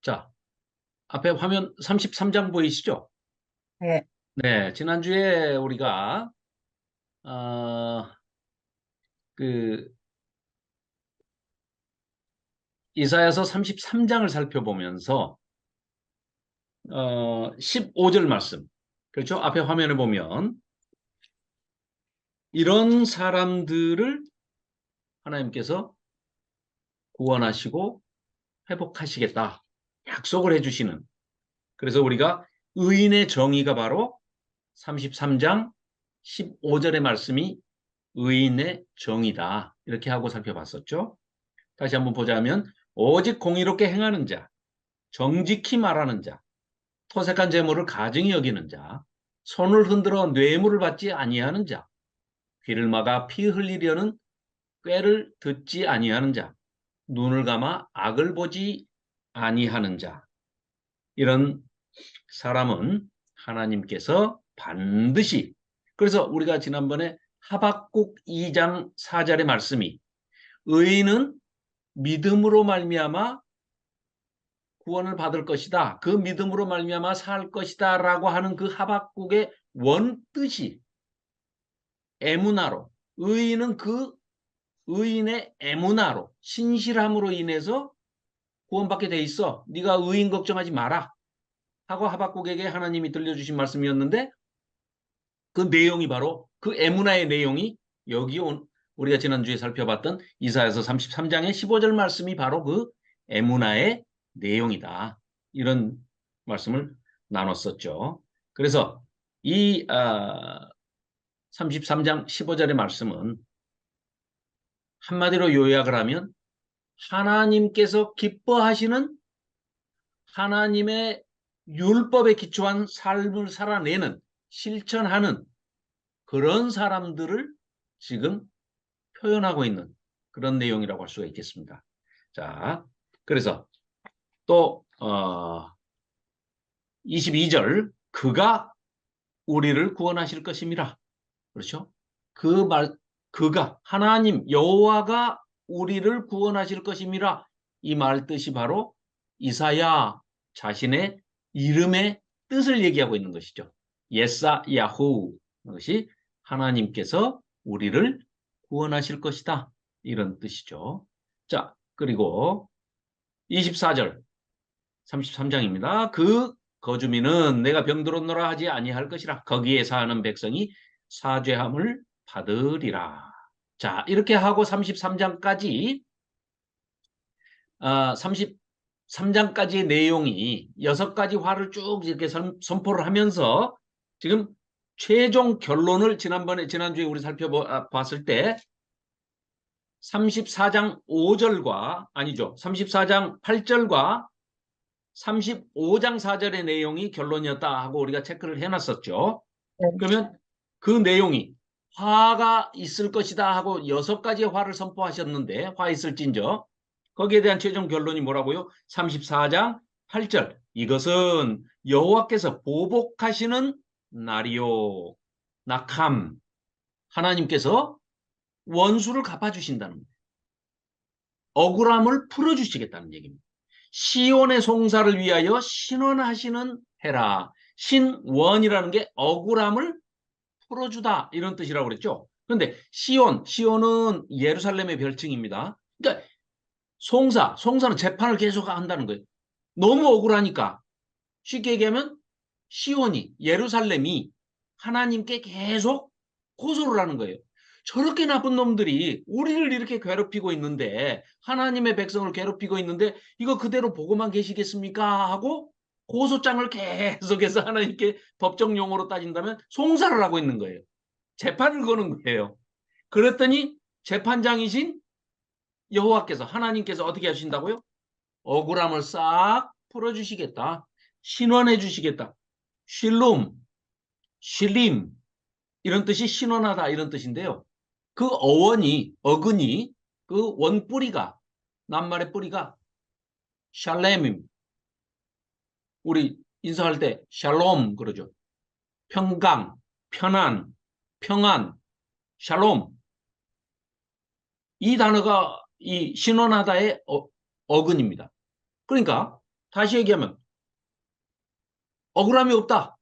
자, 앞에 화면 33장 보이시죠? 네, 네, 지난주에 우리가 어, 그 이사야서 33장을 살펴보면서 15절 말씀, 그렇죠? 앞에 화면에 보면 이런 사람들을 하나님께서 구원하시고 회복하시겠다 약속을 해주시는, 그래서 우리가 의인의 정의가 바로 33장 15절의 말씀이 의인의 정의다 이렇게 하고 살펴봤었죠. 다시 한번 보자면 오직 공의롭게 행하는 자, 정직히 말하는 자, 토색한 재물을 가증히 여기는 자, 손을 흔들어 뇌물을 받지 아니하는 자, 귀를 막아 피 흘리려는 꾀를 듣지 아니하는 자, 눈을 감아 악을 보지 아니하는 자, 이런 사람은 하나님께서 반드시, 그래서 우리가 지난번에 하박국 2장 4절의 말씀이 의인은 믿음으로 말미암아 구원을 받을 것이다. 그 믿음으로 말미암아 살 것이다 라고 하는 그 하박국의 원뜻이 에무나로, 의인은 그 의인의 에무나로, 신실함으로 인해서 구원받게 돼 있어. 네가 의인 걱정하지 마라 하고 하박국에게 하나님이 들려주신 말씀이었는데, 그 내용이 바로 그 에무나의 내용이 여기 우리가 지난주에 살펴봤던 이사야서 33장의 15절 말씀이 바로 그 에무나의 내용이다. 이런 말씀을 나눴었죠. 그래서 이 33장 15절의 말씀은 한마디로 요약을 하면 하나님께서 기뻐하시는 하나님의 율법에 기초한 삶을 살아내는, 실천하는 그런 사람들을 지금 표현하고 있는 그런 내용이라고 할 수가 있겠습니다. 자, 그래서 또 22절 그가 우리를 구원하실 것임이라. 그렇죠? 그 말, 그가 하나님 여호와가 우리를 구원하실 것임이라. 이 말 뜻이 바로 이사야 자신의 이름의 뜻을 얘기하고 있는 것이죠. 예사 야후, 그것이 하나님께서 우리를 구원하실 것이다 이런 뜻이죠. 자, 그리고 24절 33장입니다. 그 거주민은 내가 병들었노라 하지 아니할 것이라. 거기에 사는 백성이 사죄함을 받으리라. 자, 이렇게 하고 33장까지 33장까지의 내용이 6가지 화를 쭉 이렇게 선포를 하면서 지금 최종 결론을 지난주에 우리 살펴봤을 때 34장 5절과 아니죠. 34장 8절과 35장 4절의 내용이 결론이었다 하고 우리가 체크를 해놨었죠. 네, 그러면 그 내용이 화가 있을 것이다 하고 6가지의 화를 선포하셨는데, 화 있을진저, 거기에 대한 최종 결론이 뭐라고요? 34장 8절, 이것은 여호와께서 보복하시는 날이요 낙함, 하나님께서 원수를 갚아주신다는 거예요. 억울함을 풀어주시겠다는 얘기입니다. 시온의 송사를 위하여 신원하시는 해라. 신원이라는 게 억울함을 풀어주다 이런 뜻이라고 그랬죠. 그런데 시온은 예루살렘의 별칭입니다. 그러니까 송사는 재판을 계속 한다는 거예요. 너무 억울하니까 쉽게 얘기하면 시온이, 예루살렘이 하나님께 계속 고소를 하는 거예요. 저렇게 나쁜 놈들이 우리를 이렇게 괴롭히고 있는데, 하나님의 백성을 괴롭히고 있는데 이거 그대로 보고만 계시겠습니까 하고 고소장을 계속해서 하나님께 법정 용어로 따진다면 송사를 하고 있는 거예요. 재판을 거는 거예요. 그랬더니 재판장이신 여호와께서, 하나님께서 어떻게 하신다고요? 억울함을 싹 풀어주시겠다. 신원해 주시겠다. 쉴룸, 쉴림, 이런 뜻이 신원하다 이런 뜻인데요. 그 어근이 그 원뿌리가, 낱말의 뿌리가 샬렘임. 우리 인사할 때 샬롬 그러죠. 평강, 편안, 평안, 샬롬. 이 단어가 이 신원하다의 어근입니다. 그러니까 다시 얘기하면 억울함이 없다.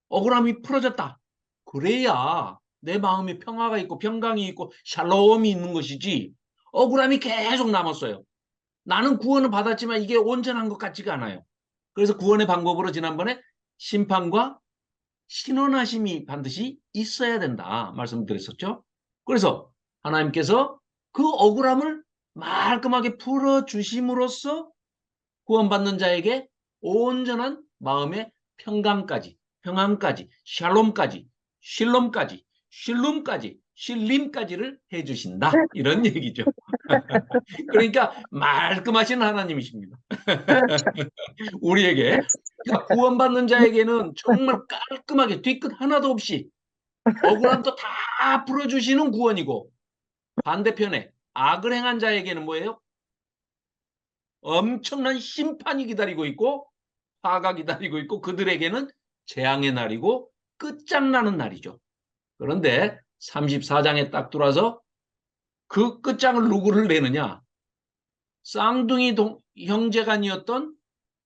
억울함이 풀어졌다. 그래야 내 마음에 평화가 있고 평강이 있고 샬롬이 있는 것이지 억울함이 계속 남았어요. 나는 구원을 받았지만 이게 온전한 것 같지가 않아요. 그래서 구원의 방법으로 지난번에 심판과 신원하심이 반드시 있어야 된다 말씀드렸었죠. 그래서 하나님께서 그 억울함을 말끔하게 풀어주심으로써 구원받는 자에게 온전한 마음의 평강까지, 평안까지, 샬롬까지, 쉴롬까지, 쉴룸까지, 쉴림까지를 해주신다. 이런 얘기죠. 그러니까 말끔하신 하나님이십니다. 우리에게. 그러니까 구원받는 자에게는 정말 깔끔하게 뒤끝 하나도 없이 억울함도 다 풀어주시는 구원이고 반대편에 악을 행한 자에게는 뭐예요? 엄청난 심판이 기다리고 있고 화가 기다리고 있고 그들에게는 재앙의 날이고 끝장나는 날이죠. 그런데 34장에 딱 들어와서 그 끝장을 누구를 내느냐? 쌍둥이 형제간이었던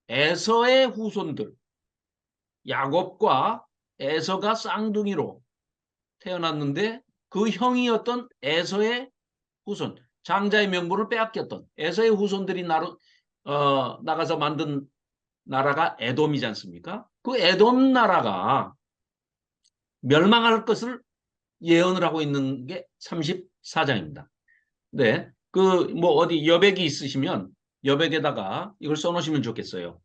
에서의 후손들, 야곱과 에서가 쌍둥이로 태어났는데 그 형이었던 에서의 후손, 장자의 명분을 빼앗겼던 에서의 후손들이 나가서 만든 나라가 에돔이지 않습니까? 그 에돔 나라가 멸망할 것을 예언을 하고 있는 게 34장입니다. 네, 그 뭐 어디 여백이 있으시면 여백에다가 이걸 써놓으시면 좋겠어요.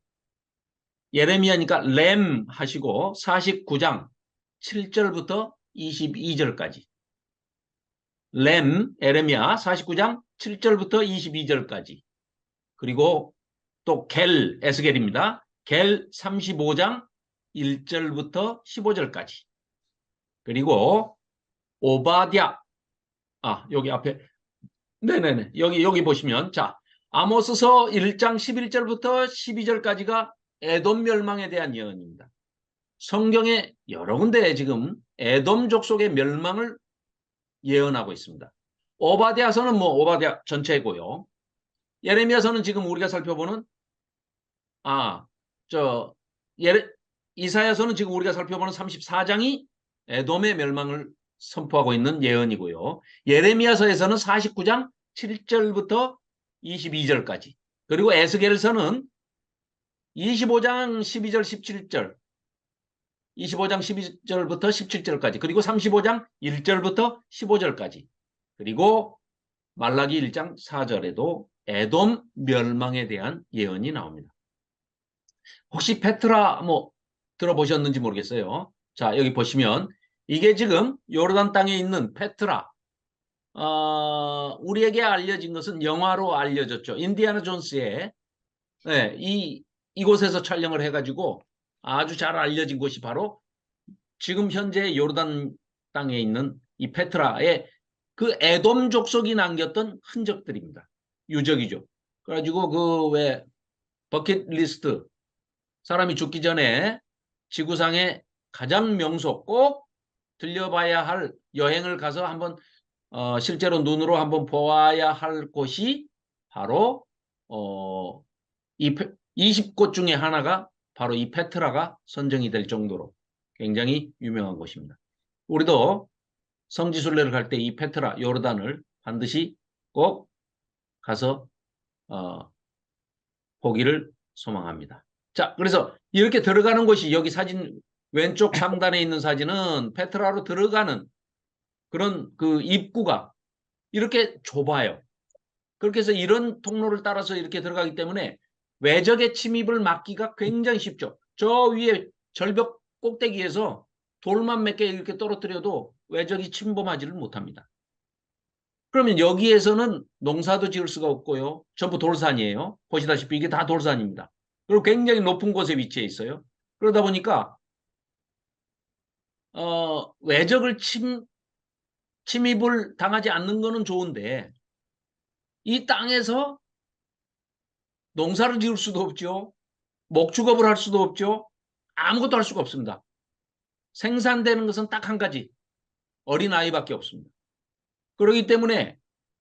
예레미야니까 램 하시고 49장 7절부터 22절까지. 램, 에레미야 49장 7절부터 22절까지. 그리고 또 에스겔입니다. 겔 35장 1절부터 15절까지. 그리고 오바댜, 여기 앞에, 네네네, 여기 보시면, 자, 아모스서 1장 11절부터 12절까지가 에돔 멸망에 대한 예언입니다. 성경에 여러 군데 지금 에돔 족속의 멸망을 예언하고 있습니다. 오바댜서는 뭐 오바댜 전체고요. 예레미야서는 지금 우리가 살펴보는 저 이사야서는 지금 우리가 살펴보는 34장이 에돔의 멸망을 선포하고 있는 예언이고요. 예레미야서에서는 49장 7절부터 22절까지. 그리고 에스겔서는 25장 12절 17절 25장 12절부터 17절까지 그리고 35장 1절부터 15절까지 그리고 말라기 1장 4절에도 에돔 멸망에 대한 예언이 나옵니다. 혹시 페트라 뭐 들어보셨는지 모르겠어요. 자, 여기 보시면 이게 지금 요르단 땅에 있는 페트라. 우리에게 알려진 것은 영화로 알려졌죠. 인디아나 존스의 네, 이곳에서 촬영을 해가지고 아주 잘 알려진 곳이 바로 지금 현재 요르단 땅에 있는 이 페트라의 그 에돔 족속이 남겼던 흔적들입니다. 유적이죠. 그래가지고 그 왜 버킷리스트 사람이 죽기 전에 지구상의 가장 명소 꼭 들려봐야 할 여행을 가서 한번 실제로 눈으로 한번 보아야 할 곳이 바로 이 20곳 중에 하나가 바로 이 페트라가 선정이 될 정도로 굉장히 유명한 곳입니다. 우리도 성지순례를 갈 때 이 페트라 요르단을 반드시 꼭 가서 보기를 소망합니다. 자, 그래서 이렇게 들어가는 곳이 여기 사진 왼쪽 상단에 있는 사진은 페트라로 들어가는 그런 그 입구가 이렇게 좁아요. 그렇게 해서 이런 통로를 따라서 이렇게 들어가기 때문에 외적의 침입을 막기가 굉장히 쉽죠. 저 위에 절벽 꼭대기에서 돌만 몇 개 이렇게 떨어뜨려도 외적이 침범하지를 못합니다. 그러면 여기에서는 농사도 지을 수가 없고요. 전부 돌산이에요. 보시다시피 이게 다 돌산입니다. 그리고 굉장히 높은 곳에 위치해 있어요. 그러다 보니까 외적을 침입을 당하지 않는 거는 좋은데 이 땅에서 농사를 지을 수도 없죠. 목축업을 할 수도 없죠. 아무것도 할 수가 없습니다. 생산되는 것은 딱 한 가지. 어린아이밖에 없습니다. 그렇기 때문에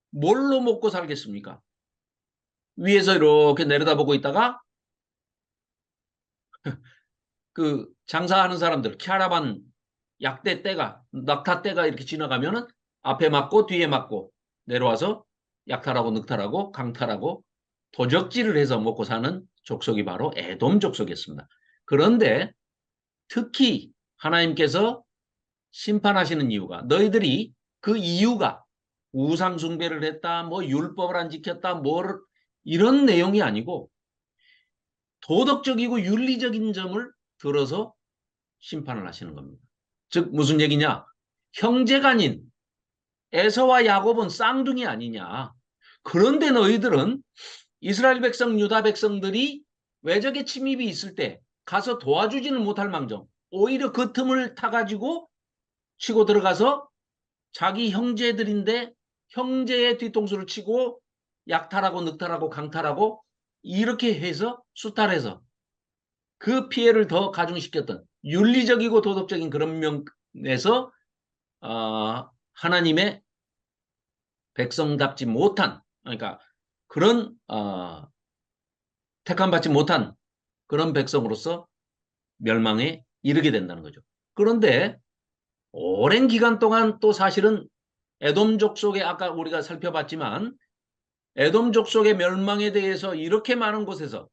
뭘로 먹고 살겠습니까? 위에서 이렇게 내려다보고 있다가 그 장사하는 사람들 캐러반 약대 때가 낙타 때가 이렇게 지나가면은 앞에 맞고 뒤에 맞고 내려와서 약탈하고 늑탈하고 강탈하고 도적질을 해서 먹고 사는 족속이 바로 에돔 족속이었습니다. 그런데 특히 하나님께서 심판하시는 이유가 너희들이 그 이유가 우상 숭배를 했다, 뭐 율법을 안 지켰다, 뭐 이런 내용이 아니고 도덕적이고 윤리적인 점을 들어서 심판을 하시는 겁니다. 즉 무슨 얘기냐? 형제간인 에서와 야곱은 쌍둥이 아니냐? 그런데 너희들은 이스라엘 백성, 유다 백성들이 외적의 침입이 있을 때 가서 도와주지는 못할 망정 오히려 그 틈을 타가지고 치고 들어가서 자기 형제들인데 형제의 뒤통수를 치고 약탈하고 늑탈하고 강탈하고 이렇게 해서 수탈해서 그 피해를 더 가중시켰던 윤리적이고 도덕적인 그런 면에서 하나님의 백성답지 못한 그러니까 그런 택함받지 못한 그런 백성으로서 멸망에 이르게 된다는 거죠. 그런데 오랜 기간 동안 또 사실은 에돔족 속에 아까 우리가 살펴봤지만 에돔족 속의 멸망에 대해서 이렇게 많은 곳에서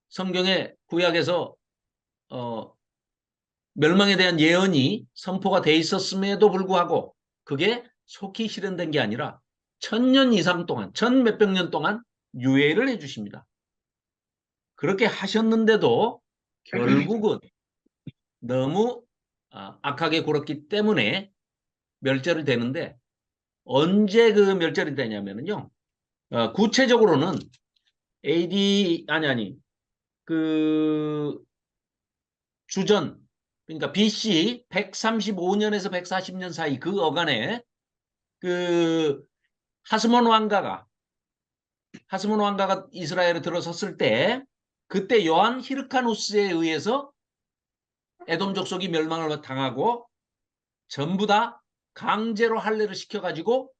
성경의 구약에서 멸망에 대한 예언이 선포가 돼 있었음에도 불구하고 그게 속히 실현된 게 아니라 1000년 이상 동안 1000몇백 년 동안 유예를 해주십니다. 그렇게 하셨는데도 결국은 너무 악하게 굴었기 때문에 멸절이 되는데 언제 그 멸절이 되냐면요. 구체적으로는 AD 아니 그 주전 그러니까 BC 135년에서 140년 사이 그 어간에 그 하스몬 왕가가 이스라엘에 들어섰을 때 그때 요한 히르카누스에 의해서 에돔 족속이 멸망을 당하고 전부 다 강제로 할례를 시켜가지고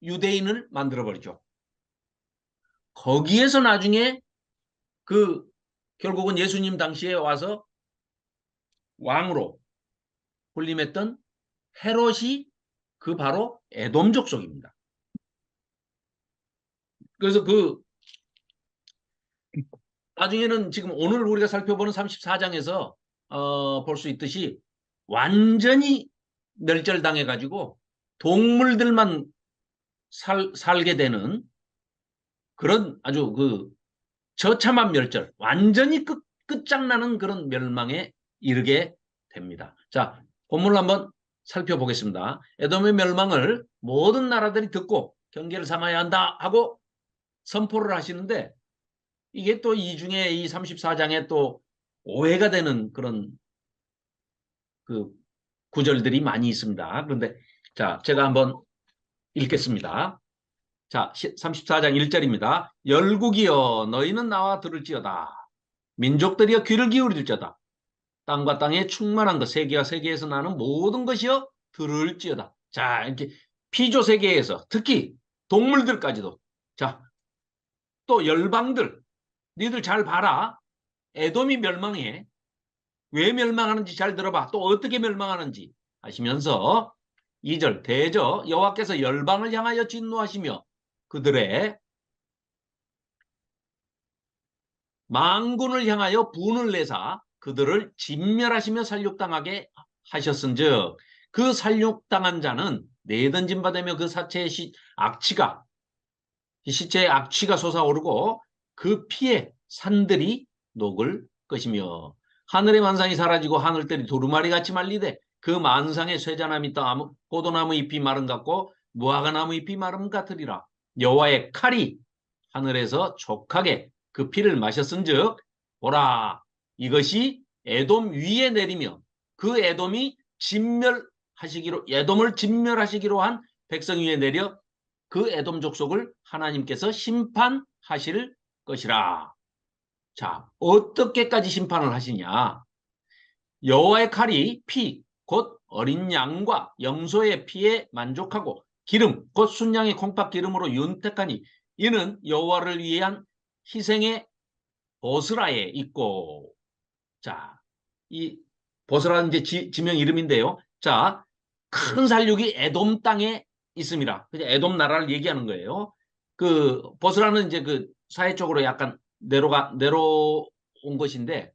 유대인을 만들어버리죠. 거기에서 나중에 그 결국은 예수님 당시에 와서 왕으로 군림했던 헤롯이 그 바로 에돔 족속입니다. 그래서 그 나중에는 지금 오늘 우리가 살펴보는 34장에서 볼 수 있듯이 완전히 멸절당해가지고 동물들만 살게 되는 그런 아주 그 처참한 멸절, 완전히 끝장나는 그런 멸망에 이르게 됩니다. 자, 본문을 한번 살펴보겠습니다. 에돔의 멸망을 모든 나라들이 듣고 경계를 삼아야 한다 하고 선포를 하시는데 이게 또 이 중에 이 34장에 또 오해가 되는 그런 그 구절들이 많이 있습니다. 그런데 자, 제가 한번 읽겠습니다. 자, 34장 1절입니다. 열국이여 너희는 나와 들을지어다. 민족들이여 귀를 기울일지어다. 땅과 땅에 충만한 것, 세계와 세계에서 나는 모든 것이여 들을지어다. 자, 이렇게 피조 세계에서 특히 동물들까지도 자, 또 열방들 니들 잘 봐라. 에돔이 멸망해. 왜 멸망하는지 잘 들어봐. 또 어떻게 멸망하는지 하시면서 2절 대저 여호와께서 열방을 향하여 진노하시며 그들의 망군을 향하여 분을 내사 그들을 진멸하시며 살육당하게 하셨은즉 그 살육당한 자는 내던진 바 되며 그 사체의 시체의 악취가 솟아오르고 그 피에 산들이 녹을 것이며 하늘의 만상이 사라지고 하늘들이 두루마리같이 말리되 그 만상에 쇠자나무 포도나무 잎이 마름 같고 무화과나무 잎이 마름 같으리라. 여호와의 칼이 하늘에서 족하게 그 피를 마셨은즉 보라 이것이 에돔 위에 내리며 그 에돔을 진멸하시기로 한 백성 위에 내려 그 에돔 족속을 하나님께서 심판하실 것이라. 자, 어떻게까지 심판을 하시냐? 여호와의 칼이 피, 곧 어린 양과 염소의 피에 만족하고 기름, 곧 순양의 콩팥 기름으로 윤택하니 이는 여호와를 위한 희생의 보스라에 있고, 자, 이 보스라는 이제 지명 이름인데요. 자, 큰 살육이 에돔 땅에 있습니다. 그냥 에돔 나라를 얘기하는 거예요. 그 보스라는 이제 그 사해 쪽으로 약간 내려온 것인데,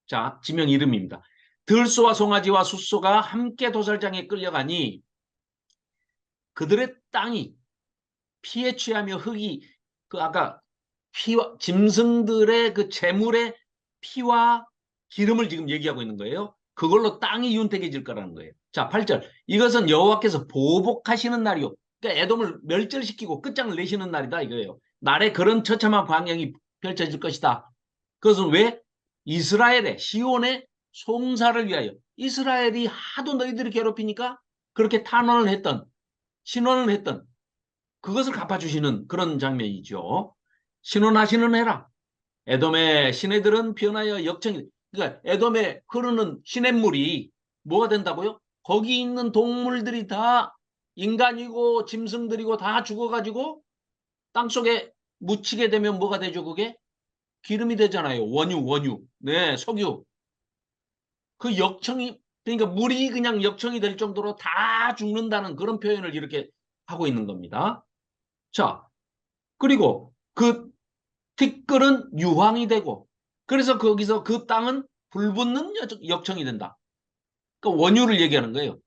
자, 지명 이름입니다. 들소와 송아지와 숫소가 함께 도살장에 끌려가니 그들의 땅이 피에 취하며 흙이 그 아까 피와 짐승들의 그 재물의 피와 기름을 지금 얘기하고 있는 거예요. 그걸로 땅이 윤택해질 거라는 거예요. 자, 8절. 이것은 여호와께서 보복하시는 날이요. 그러니까 에돔을 멸절시키고 끝장을 내시는 날이다 이거예요. 날에 그런 처참한 광경이 펼쳐질 것이다. 그것은 왜? 이스라엘의 시온의 송사를 위하여. 이스라엘이 하도 너희들이 괴롭히니까 그렇게 탄원을 했던, 신원을 했던 그것을 갚아주시는 그런 장면이죠. 신원하시는 해라. 에돔의 시내들은 변하여 역청이, 그러니까 에돔에 흐르는 시냇물이 뭐가 된다고요? 거기 있는 동물들이 다 인간이고 짐승들이고 다 죽어가지고 땅속에 묻히게 되면 뭐가 되죠? 그게 기름이 되잖아요. 원유. 네, 석유. 그 역청이, 그러니까 물이 그냥 역청이 될 정도로 다 죽는다는 그런 표현을 이렇게 하고 있는 겁니다. 자, 그리고 그 티끌은 유황이 되고, 그래서 거기서 그 땅은 불붙는 역청이 된다. 그러니까 원유를 얘기하는 거예요.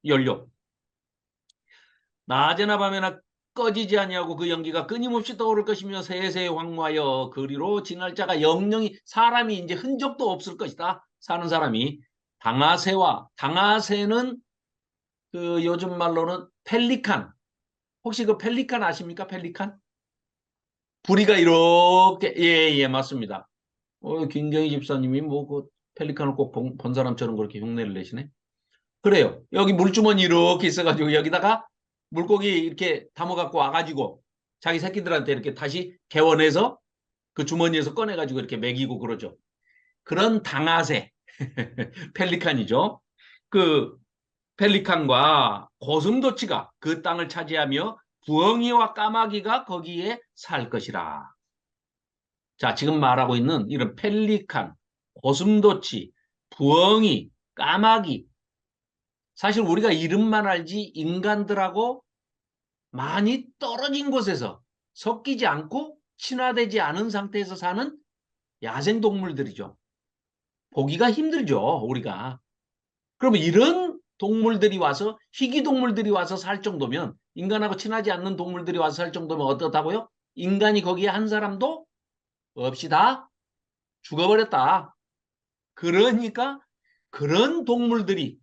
연료. 낮에나 밤에나 꺼지지 아니하고 그 연기가 끊임없이 떠오를 것이며 세세 황무하여 그리로 지날 자가 영영이, 사람이 이제 흔적도 없을 것이다. 사는 사람이. 당하새는 그 요즘 말로는 펠리칸. 혹시 그 펠리칸 아십니까? 펠리칸? 부리가 이렇게, 예, 맞습니다. 김경희 집사님이 뭐 그 펠리칸을 꼭 본 사람처럼 그렇게 흉내를 내시네. 그래요. 여기 물주머니 이렇게 있어가지고 여기다가 물고기 이렇게 담아갖고 와가지고 자기 새끼들한테 이렇게 다시 개원해서 그 주머니에서 꺼내가지고 이렇게 먹이고 그러죠. 그런 당하새, 펠리칸이죠. 그 펠리칸과 고슴도치가 그 땅을 차지하며 부엉이와 까마귀가 거기에 살 것이라. 자, 지금 말하고 있는 이런 펠리칸, 고슴도치, 부엉이, 까마귀. 사실 우리가 이름만 알지 인간들하고 많이 떨어진 곳에서 섞이지 않고 친화되지 않은 상태에서 사는 야생동물들이죠. 보기가 힘들죠, 우리가. 그러면 이런 동물들이 와서, 희귀동물들이 와서 살 정도면, 인간하고 친하지 않는 동물들이 와서 살 정도면 어떻다고요? 인간이 거기에 한 사람도 없이 다 죽어버렸다. 그러니까 그런 동물들이,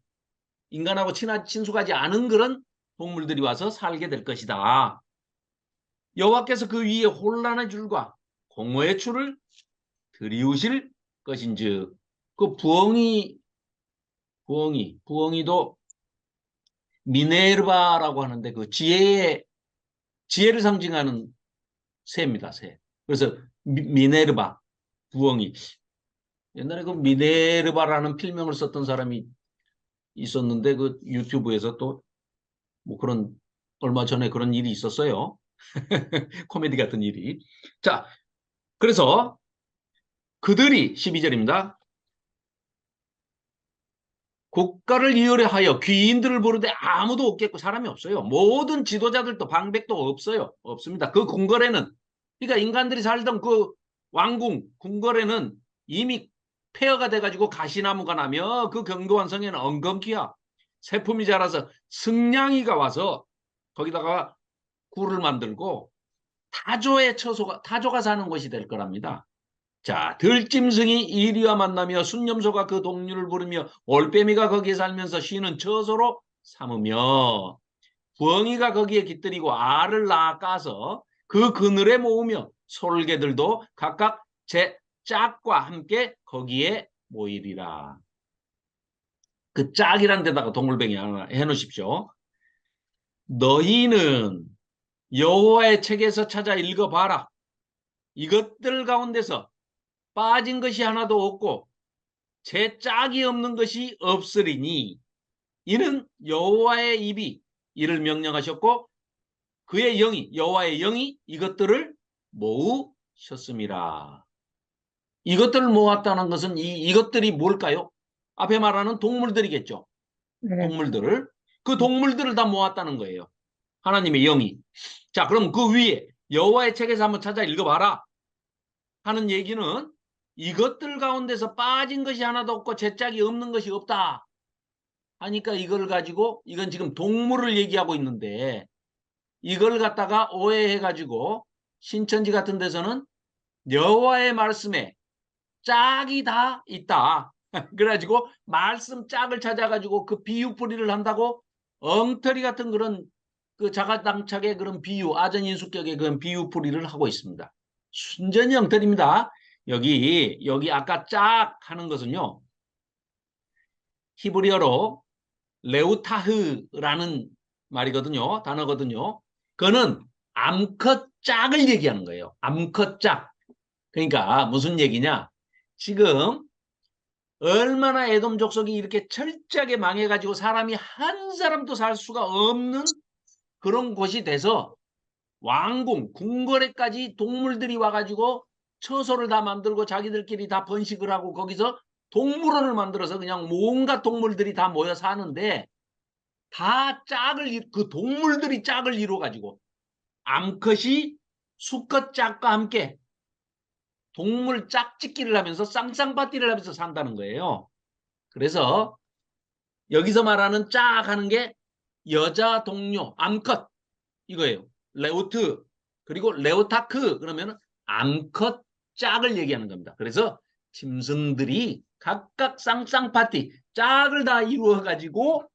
인간하고 친숙하지 않은 그런 동물들이 와서 살게 될 것이다. 여호와께서 그 위에 혼란의 줄과 공허의 줄을 들이우실 것인즉. 그 부엉이도 미네르바라고 하는데 그 지혜를 상징하는 새입니다. 새. 그래서 미네르바, 부엉이. 옛날에 그 미네르바라는 필명을 썼던 사람이 있었는데 그 유튜브에서 또 뭐 그런, 얼마 전에 그런 일이 있었어요. 코미디 같은 일이. 자, 그래서 그들이 12절입니다. 국가를 이으려하여 귀인들을 부르되 아무도 없겠고, 사람이 없어요. 모든 지도자들도 방백도 없어요. 없습니다. 그 궁궐에는, 그러니까 인간들이 살던 그 왕궁 궁궐에는 이미 폐허가 돼가지고 가시나무가 나며 그 견고한 성에는 엉겅퀴야 새품이 자라서 승냥이가 와서 거기다가 굴을 만들고 타조가 사는 곳이 될 거랍니다. 자, 들짐승이 이리와 만나며 순념소가 그 동류를 부르며 올빼미가 거기에 살면서 쉬는 처소로 삼으며 부엉이가 거기에 깃들이고 알을 낳아까서 그 그늘에 모으며 솔개들도 각각 제 짝과 함께 거기에 모이리라. 그 짝이란 데다가 동물뱅이 하나 해놓으십시오. 너희는 여호와의 책에서 찾아 읽어봐라. 이것들 가운데서 빠진 것이 하나도 없고 제 짝이 없는 것이 없으리니 이는 여호와의 입이 이를 명령하셨고 그의 영이, 여호와의 영이 이것들을 모으 모아셨습니다. 이것들을 모았다는 것은 이것들이 뭘까요? 앞에 말하는 동물들이겠죠. 네. 동물들을. 그 동물들을 다 모았다는 거예요. 하나님의 영이. 자, 그럼 그 위에 여호와의 책에서 한번 찾아 읽어봐라 하는 얘기는 이것들 가운데서 빠진 것이 하나도 없고 제짝이 없는 것이 없다 하니까 이걸 가지고 이건 지금 동물을 얘기하고 있는데 이걸 갖다가 오해해가지고 신천지 같은 데서는 여호와의 말씀에 짝이 다 있다. 그래가지고 말씀 짝을 찾아가지고 그 비유풀이를 한다고 엉터리 같은 그런 그 자가당착의 그런 비유, 아전인수격의 그런 비유풀이를 하고 있습니다. 순전히 엉터리입니다. 여기 아까 짝 하는 것은요. 히브리어로 레우타흐라는 말이거든요. 단어거든요. 그거는 암컷 짝을 얘기하는 거예요. 암컷 짝. 그러니까 무슨 얘기냐? 지금 얼마나 에돔 족속이 이렇게 철저하게 망해가지고 사람이 한 사람도 살 수가 없는 그런 곳이 돼서 왕궁, 궁궐에까지 동물들이 와가지고 처소를 다 만들고 자기들끼리 다 번식을 하고 거기서 동물원을 만들어서 그냥 온갖 동물들이 다 모여 사는데 다 짝을 그 동물들이 짝을 이루어가지고 암컷이 수컷 짝과 함께 동물 짝짓기를 하면서 쌍쌍바띠를 하면서 산다는 거예요. 그래서 여기서 말하는 짝 하는 게 여자 동료, 암컷 이거예요. 레오트 그리고 레오타크 그러면 암컷 짝을 얘기하는 겁니다. 그래서 짐승들이 각각 쌍쌍파티 짝을 다 이루어 가지고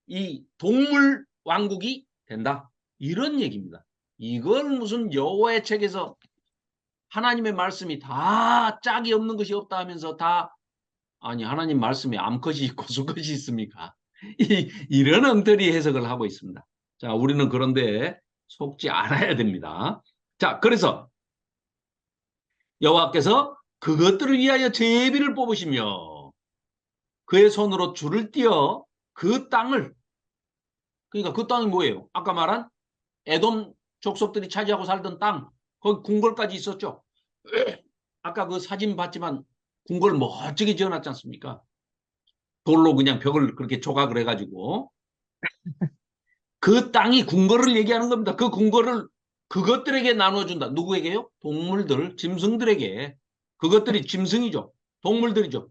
이 동물 왕국이 된다. 이런 얘기입니다. 이걸 무슨 여호와의 책에서 하나님의 말씀이 다 짝이 없는 것이 없다 하면서 다 아니 하나님 말씀에 암컷이 있고 수컷이 있습니까? 이런 엉터리 해석을 하고 있습니다. 자, 우리는 그런데 속지 않아야 됩니다. 자, 그래서 여호와께서 그것들을 위하여 제비를 뽑으시며 그의 손으로 줄을 띄어 그 땅을 그러니까 그 땅이 뭐예요? 아까 말한 에돔 족속들이 차지하고 살던 땅 거기 궁궐까지 있었죠. 아까 그 사진 봤지만 궁궐 멋지게 지어놨지 않습니까? 돌로 그냥 벽을 그렇게 조각을 해가지고 그 땅이 궁궐을 얘기하는 겁니다. 그 궁궐을 그것들에게 나눠준다. 누구에게요? 동물들, 짐승들에게. 그것들이 짐승이죠. 동물들이죠.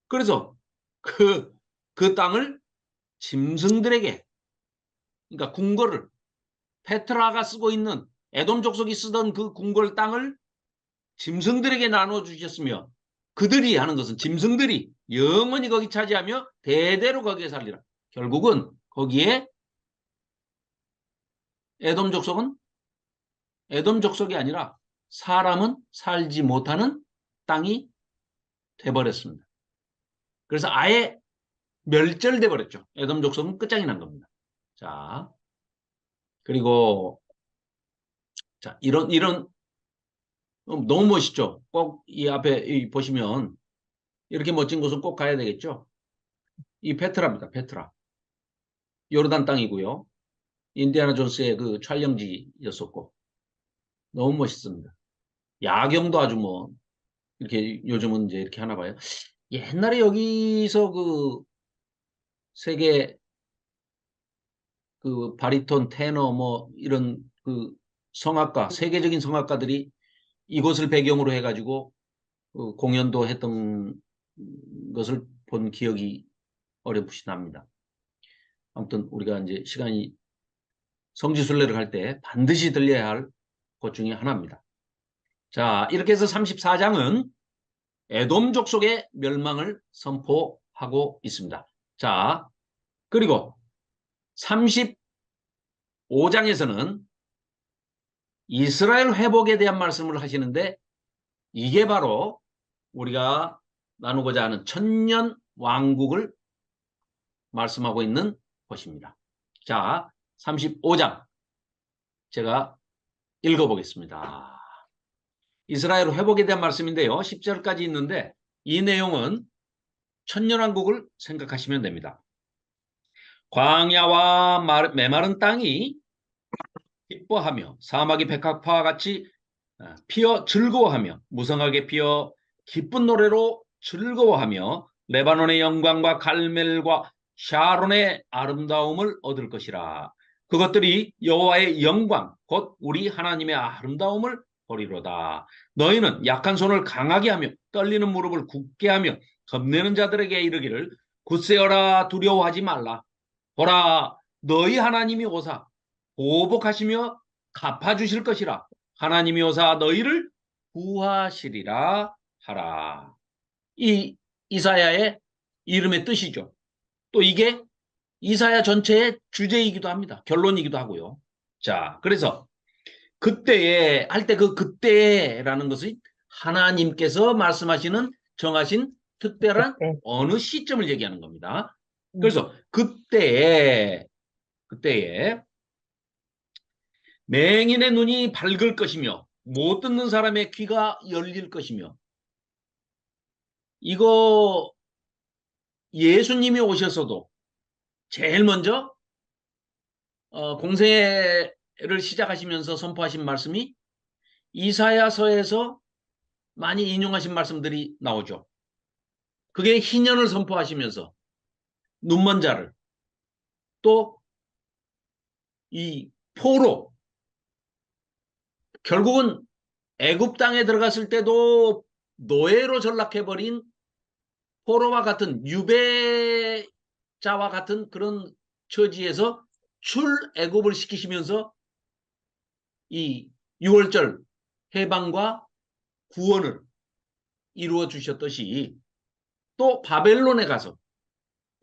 그래서 그 땅을 짐승들에게, 그러니까 궁궐을 페트라가 쓰고 있는 에돔 족속이 쓰던 그 궁궐 땅을 짐승들에게 나눠주셨으며 그들이 하는 것은 짐승들이 영원히 거기 차지하며 대대로 거기에 살리라. 결국은 거기에 에돔 족속은 에돔 족속이 아니라 사람은 살지 못하는 땅이 돼버렸습니다. 그래서 아예 멸절돼 버렸죠. 에돔 족속은 끝장이 난 겁니다. 자, 그리고 자 이런 너무 멋있죠. 꼭 이 앞에 보시면 이렇게 멋진 곳은 꼭 가야 되겠죠. 이 페트라입니다. 페트라. 요르단 땅이고요. 인디아나 존스의 그 촬영지였었고 너무 멋있습니다. 야경도 아주 뭐 이렇게 요즘은 이제 이렇게 하나 봐요. 옛날에 여기서 그 세계 그 바리톤, 테너 뭐 이런 그 성악가, 세계적인 성악가들이 이곳을 배경으로 해가지고 그 공연도 했던 것을 본 기억이 어렴풋이 납니다. 아무튼 우리가 이제 시간이 성지순례를 할 때 반드시 들려야 할 곳 중에 하나입니다. 자, 이렇게 해서 34장은 에돔 족속의 멸망을 선포하고 있습니다. 자, 그리고 35장에서는 이스라엘 회복에 대한 말씀을 하시는데 이게 바로 우리가 나누고자 하는 천년 왕국을 말씀하고 있는 것입니다. 자, 35장 제가 읽어보겠습니다. 이스라엘 회복에 대한 말씀인데요. 10절까지 있는데 이 내용은 천년왕국을 생각하시면 됩니다. 광야와 메마른 땅이 기뻐하며 사막이 백합화와 같이 피어 즐거워하며 무성하게 피어 기쁜 노래로 즐거워하며 레바논의 영광과 갈멜과 샤론의 아름다움을 얻을 것이라. 그것들이 여호와의 영광 곧 우리 하나님의 아름다움을 보리로다. 너희는 약한 손을 강하게 하며 떨리는 무릎을 굳게 하며 겁내는 자들에게 이르기를 굳세어라 두려워하지 말라. 보라 너희 하나님이 오사 보복하시며 갚아주실 것이라. 하나님이 오사 너희를 구하시리라 하라. 이 이사야의 이름의 뜻이죠. 또 이게 이사야 전체의 주제이기도 합니다. 결론이기도 하고요. 자, 그래서 그때에 할 때 그 그때라는 것이 하나님께서 말씀하시는 정하신 특별한 네. 어느 시점을 얘기하는 겁니다. 음. 그래서 그때에 맹인의 눈이 밝을 것이며 못 듣는 사람의 귀가 열릴 것이며, 이거 예수님이 오셔서도 제일 먼저 공세를 시작하시면서 선포하신 말씀이 이사야서에서 많이 인용하신 말씀들이 나오죠. 그게 희년을 선포하시면서 눈먼 자를, 또 이 포로, 결국은 애굽 땅에 들어갔을 때도 노예로 전락해버린 포로와 같은 유배자와 같은 그런 처지에서 출애굽을 시키시면서 이 6월절 해방과 구원을 이루어 주셨듯이, 또 바벨론에 가서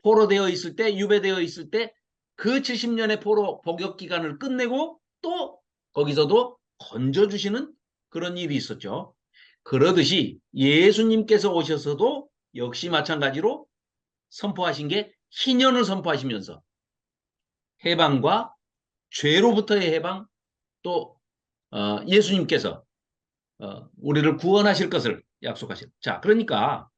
포로되어 있을 때, 유배되어 있을 때 그 70년의 포로 복역 기간을 끝내고 또 거기서도 건져주시는 그런 일이 있었죠. 그러듯이 예수님께서 오셔서도 역시 마찬가지로 선포하신 게 희년을 선포하시면서 해방과 죄로부터의 해방, 또 예수님께서 우리를 구원하실 것을 약속하실. 자, 그러니까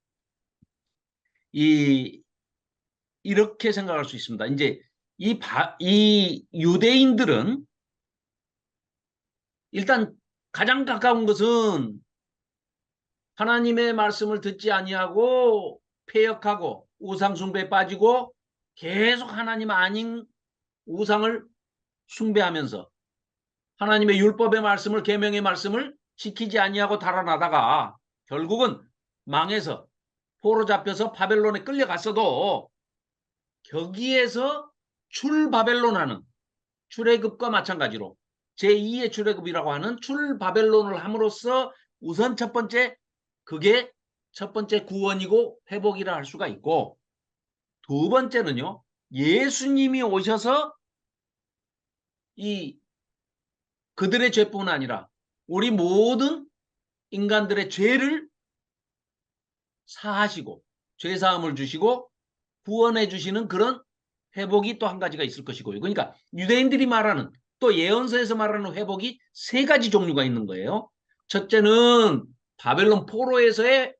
이렇게 생각할 수 있습니다. 이제 이 유대인들은 일단 가장 가까운 것은 하나님의 말씀을 듣지 아니하고 폐역하고 우상숭배에 빠지고 계속 하나님 아닌 우상을 숭배하면서 하나님의 율법의 말씀을, 계명의 말씀을 지키지 아니하고 달아나다가 결국은 망해서 포로 잡혀서 바벨론에 끌려갔어도 거기에서 출바벨론하는, 출애굽과 마찬가지로 제2의 출애굽이라고 하는 출바벨론을 함으로써 우선 첫 번째, 그게 첫 번째 구원이고 회복이라 할 수가 있고, 두 번째는요, 예수님이 오셔서 이 그들의 죄뿐 아니라 우리 모든 인간들의 죄를 사하시고 죄사함을 주시고 구원해 주시는 그런 회복이 또 한 가지가 있을 것이고요. 그러니까 유대인들이 말하는, 또 예언서에서 말하는 회복이 세 가지 종류가 있는 거예요. 첫째는 바벨론 포로에서의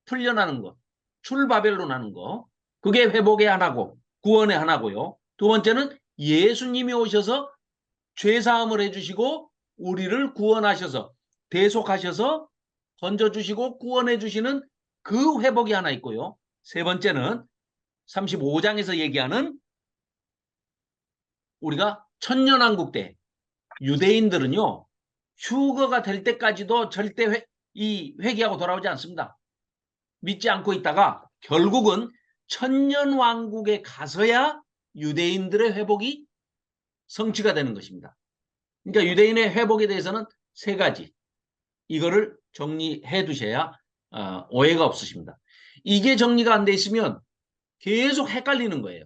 풀려나는 것, 출바벨론 하는 거, 그게 회복의 하나고 구원의 하나고요. 두 번째는 예수님이 오셔서 죄사함을 해주시고 우리를 구원하셔서 대속하셔서 건져주시고 구원해 주시는 그 회복이 하나 있고요. 세 번째는 35장에서 얘기하는, 우리가 천년왕국 때 유대인들은요, 휴거가 될 때까지도 절대 회개하고 돌아오지 않습니다. 믿지 않고 있다가 결국은 천년왕국에 가서야 유대인들의 회복이 성취가 되는 것입니다. 그러니까 유대인의 회복에 대해서는 세 가지, 이거를 정리해 두셔야 오해가 없으십니다. 이게 정리가 안 돼 있으면 계속 헷갈리는 거예요.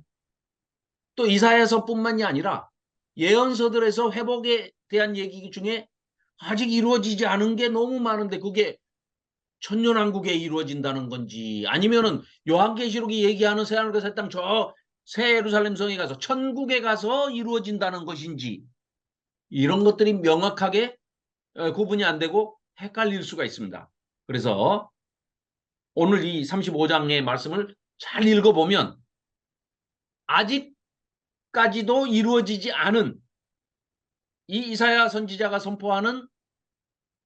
또 이사야서뿐만이 아니라 예언서들에서 회복에 대한 얘기 중에 아직 이루어지지 않은 게 너무 많은데, 그게 천년왕국에 이루어진다는 건지, 아니면은 요한계시록이 얘기하는 새하늘과 새 땅, 저 새 예루살렘 성에 가서 천국에 가서 이루어진다는 것인지, 이런 것들이 명확하게 구분이 안 되고 헷갈릴 수가 있습니다. 그래서 오늘 이 35장의 말씀을 잘 읽어보면 아직까지도 이루어지지 않은 이 이사야 선지자가 선포하는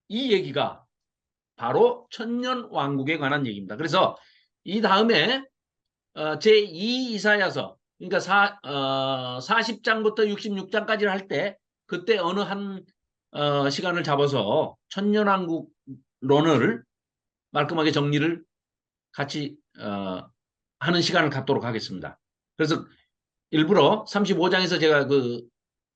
이 얘기가 바로 천년왕국에 관한 얘기입니다. 그래서 이 다음에 제2 이사야서, 그러니까 40장부터 66장까지를 할 때 그때 어느 한 시간을 잡아서 천년왕국론을 말끔하게 정리를 같이 하는 시간을 갖도록 하겠습니다. 그래서 일부러 35장에서 제가 그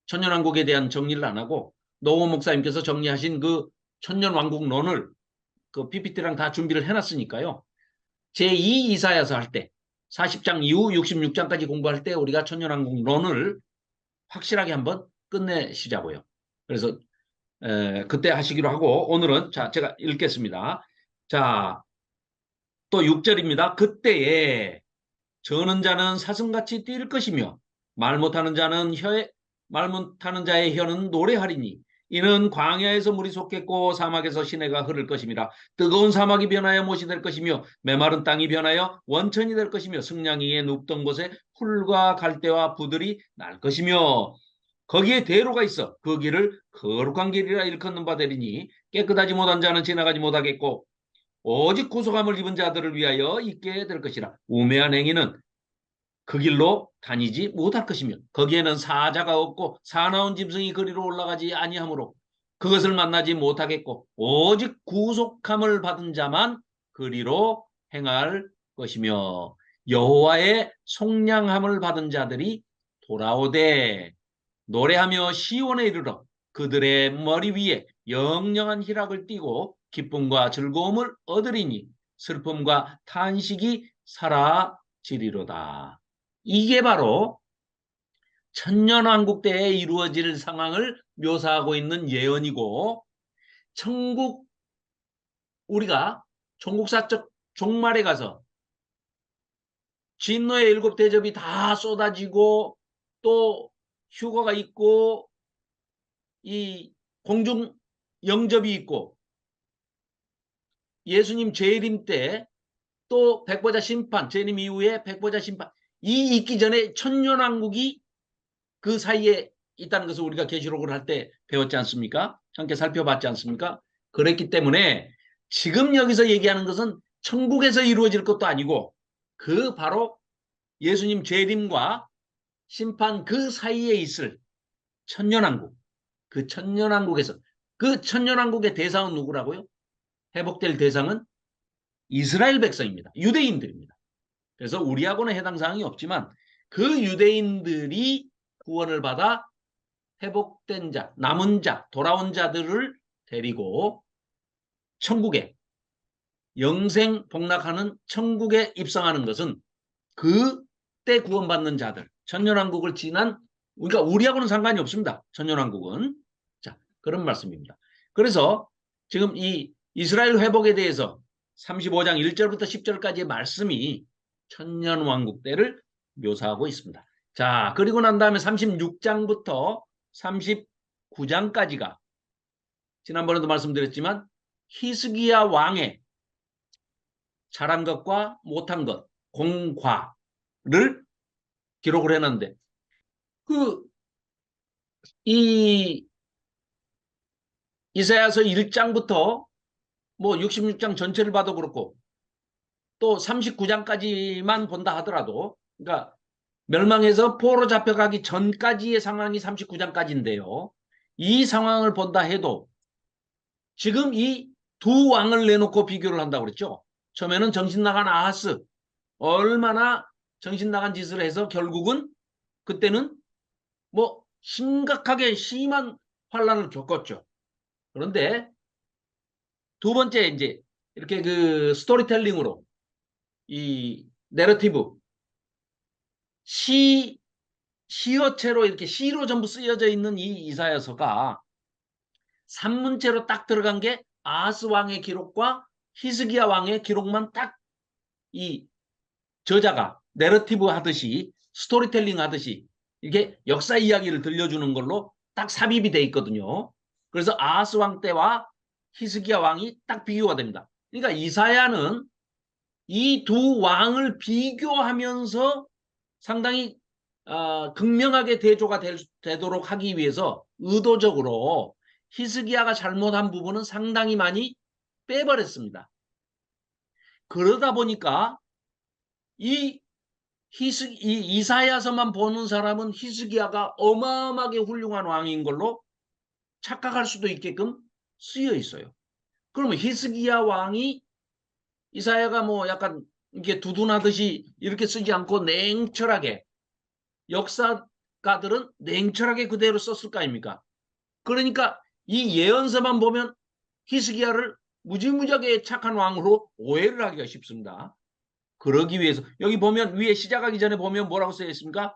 천년왕국에 대한 정리를 안 하고 노호 목사님께서 정리하신 그 천년왕국론을 그 PPT랑 다 준비를 해놨으니까요. 제2 이사야서 할 때 40장 이후 66장까지 공부할 때 우리가 천년왕국론을 확실하게 한번 끝내시자고요. 그래서 그때 하시기로 하고 오늘은 자 제가 읽겠습니다. 자, 또 6절입니다. 그때에 저는 자는 사슴같이 뛸 것이며 말 못하는 자의 혀는 노래하리니 이는 광야에서 물이 솟겠고 사막에서 시내가 흐를 것임이라. 뜨거운 사막이 변하여 못이 될 것이며 메마른 땅이 변하여 원천이 될 것이며 승냥이의 눕던 곳에 풀과 갈대와 부들이 날 것이며 거기에 대로가 있어 그 길을 거룩한 길이라 일컫는 바 되리니 깨끗하지 못한 자는 지나가지 못하겠고 오직 구속함을 입은 자들을 위하여 있게 될 것이라. 우매한 행위는 그 길로 다니지 못할 것이며 거기에는 사자가 없고 사나운 짐승이 그리로 올라가지 아니하므로 그것을 만나지 못하겠고 오직 구속함을 받은 자만 그리로 행할 것이며 여호와의 속량함을 받은 자들이 돌아오되 노래하며 시온에 이르러 그들의 머리 위에 영영한 희락을 띠고 기쁨과 즐거움을 얻으리니 슬픔과 탄식이 사라지리로다. 이게 바로 천년왕국 때에 이루어질 상황을 묘사하고 있는 예언이고 천국 우리가 종국사적 종말에 가서 진노의 7대접이 다 쏟아지고 또 휴거가 있고 이 공중 영접이 있고 예수님 재림 때 또 백보자 심판, 재림 이후에 백보자 심판 이 있기 전에 천년왕국이 그 사이에 있다는 것을 우리가 계시록을 할 때 배웠지 않습니까? 함께 살펴봤지 않습니까? 그랬기 때문에 지금 여기서 얘기하는 것은 천국에서 이루어질 것도 아니고 그 바로 예수님 재림과 심판 그 사이에 있을 천년왕국, 그 천년왕국에서 그 천년왕국의 대상은 누구라고요? 회복될 대상은 이스라엘 백성입니다. 유대인들입니다. 그래서 우리하고는 해당 사항이 없지만 그 유대인들이 구원을 받아 회복된 자, 남은 자, 돌아온 자들을 데리고 천국에 영생 복락하는 천국에 입성하는 것은 그때 구원받는 자들, 천년왕국을 지난 그러니까 우리하고는 상관이 없습니다. 천년왕국은. 자, 그런 말씀입니다. 그래서 지금 이 이스라엘 회복에 대해서 35장 1절부터 10절까지의 말씀이 천년왕국 때를 묘사하고 있습니다. 자, 그리고 난 다음에 36장부터 39장까지가 지난번에도 말씀드렸지만 히스기야 왕의 잘한 것과 못한 것, 공과를 기록을 해놨는데 이 이사야서 1장부터 뭐 66장 전체를 봐도 그렇고 또 39장까지만 본다 하더라도 그러니까 멸망해서 포로 잡혀가기 전까지의 상황이 39장까지인데요. 이 상황을 본다 해도 지금 이 두 왕을 내놓고 비교를 한다고 그랬죠. 처음에는 정신 나간 아하스 얼마나 정신 나간 짓을 해서 결국은 그때는 뭐 심각하게 심한 환란을 겪었죠. 그런데 두 번째 이제 이렇게 그 스토리텔링으로 이 내러티브 시어체로 이렇게 시로 전부 쓰여져 있는 이 이사야서가 산문체로 딱 들어간 게 아하스 왕의 기록과 히스기야 왕의 기록만 딱 이 저자가 내러티브 하듯이 스토리텔링 하듯이 이게 역사 이야기를 들려주는 걸로 딱 삽입이 돼 있거든요. 그래서 아하스 왕 때와 히스기야 왕이 딱 비교가 됩니다. 그러니까 이사야는 이 두 왕을 비교하면서 상당히 극명하게 대조가 되도록 하기 위해서 의도적으로 히스기야가 잘못한 부분은 상당히 많이 빼버렸습니다. 그러다 보니까 이 이사야서만 보는 사람은 히스기야가 어마어마하게 훌륭한 왕인 걸로 착각할 수도 있게끔 쓰여 있어요. 그러면 히스기야 왕이 이사야가 뭐 약간 이게 두둔하듯이 이렇게 쓰지 않고 냉철하게, 역사가들은 냉철하게 그대로 썼을 거 아닙니까? 그러니까 이 예언서만 보면 히스기야를 무지무지하게 착한 왕으로 오해를 하기가 쉽습니다. 그러기 위해서 여기 보면 위에 시작하기 전에 보면 뭐라고 쓰여 있습니까?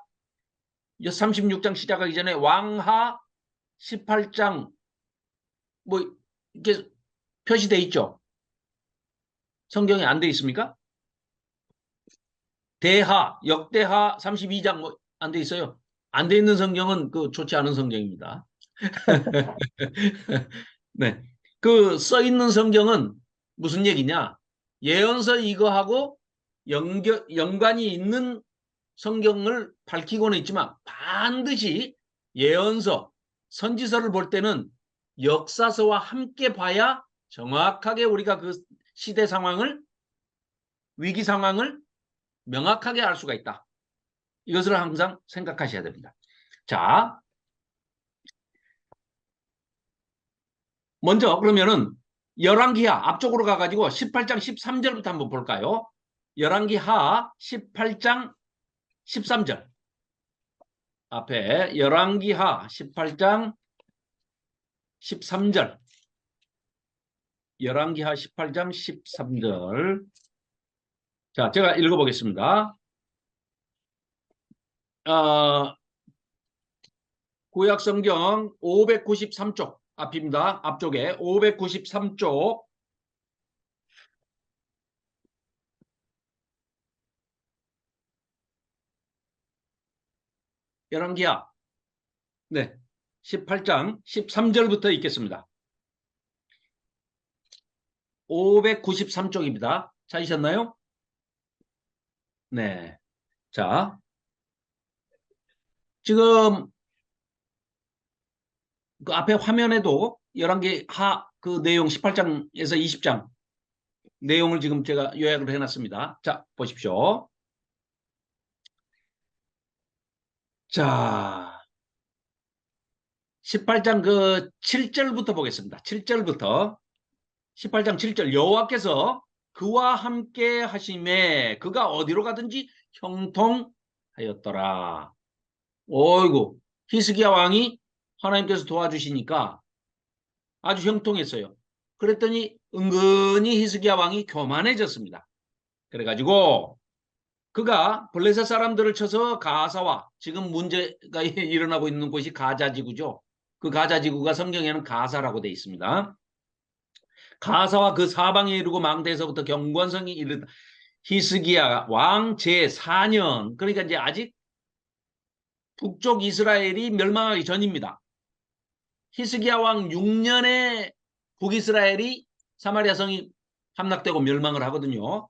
36장 시작하기 전에 왕하 18장 뭐 이렇게 표시돼 있죠. 성경에 안 돼 있습니까? 대하, 역대하 32장 뭐 안 돼 있어요. 안 돼 있는 성경은 그 좋지 않은 성경입니다. 네. 그 써 있는 성경은 무슨 얘기냐? 예언서 이거하고 연관이 있는 성경을 밝히고는 있지만 반드시 예언서, 선지서를 볼 때는 역사서와 함께 봐야 정확하게 우리가 그 시대 상황을, 위기 상황을 명확하게 알 수가 있다. 이것을 항상 생각하셔야 됩니다. 자, 먼저 그러면은 열왕기하 앞쪽으로 가가지고 18장 13절부터 한번 볼까요? 열왕기하 18장 13절 앞에 열왕기하 18장 13절 열왕기하 18장 13절 자, 제가 읽어보겠습니다. 구약성경 593쪽 앞입니다. 앞쪽에 593쪽 열왕기하 네, 18장 13절부터 읽겠습니다. 593쪽입니다. 찾으셨나요? 네. 자, 지금 그 앞에 화면에도 11개 그 내용 18장에서 20장 내용을 지금 제가 요약을 해놨습니다. 자, 보십시오. 자, 18장 그 7절부터 보겠습니다. 7절부터 18장 7절 여호와께서 그와 함께 하심에 그가 어디로 가든지 형통하였더라. 어이구 히스기야 왕이 하나님께서 도와주시니까 아주 형통했어요. 그랬더니 은근히 히스기야 왕이 교만해졌습니다. 그래가지고 그가 블레셋 사람들을 쳐서 가사와 지금 문제가 일어나고 있는 곳이 가자지구죠. 그 가자지구가 성경에는 가사라고 되어 있습니다. 가사와 그 사방에 이르고 망대에서부터 경관성이 이르다 히스기야 왕 제4년 그러니까 이제 아직 북쪽 이스라엘이 멸망하기 전입니다. 히스기야 왕 6년에 북이스라엘이 사마리아 성이 함락되고 멸망을 하거든요.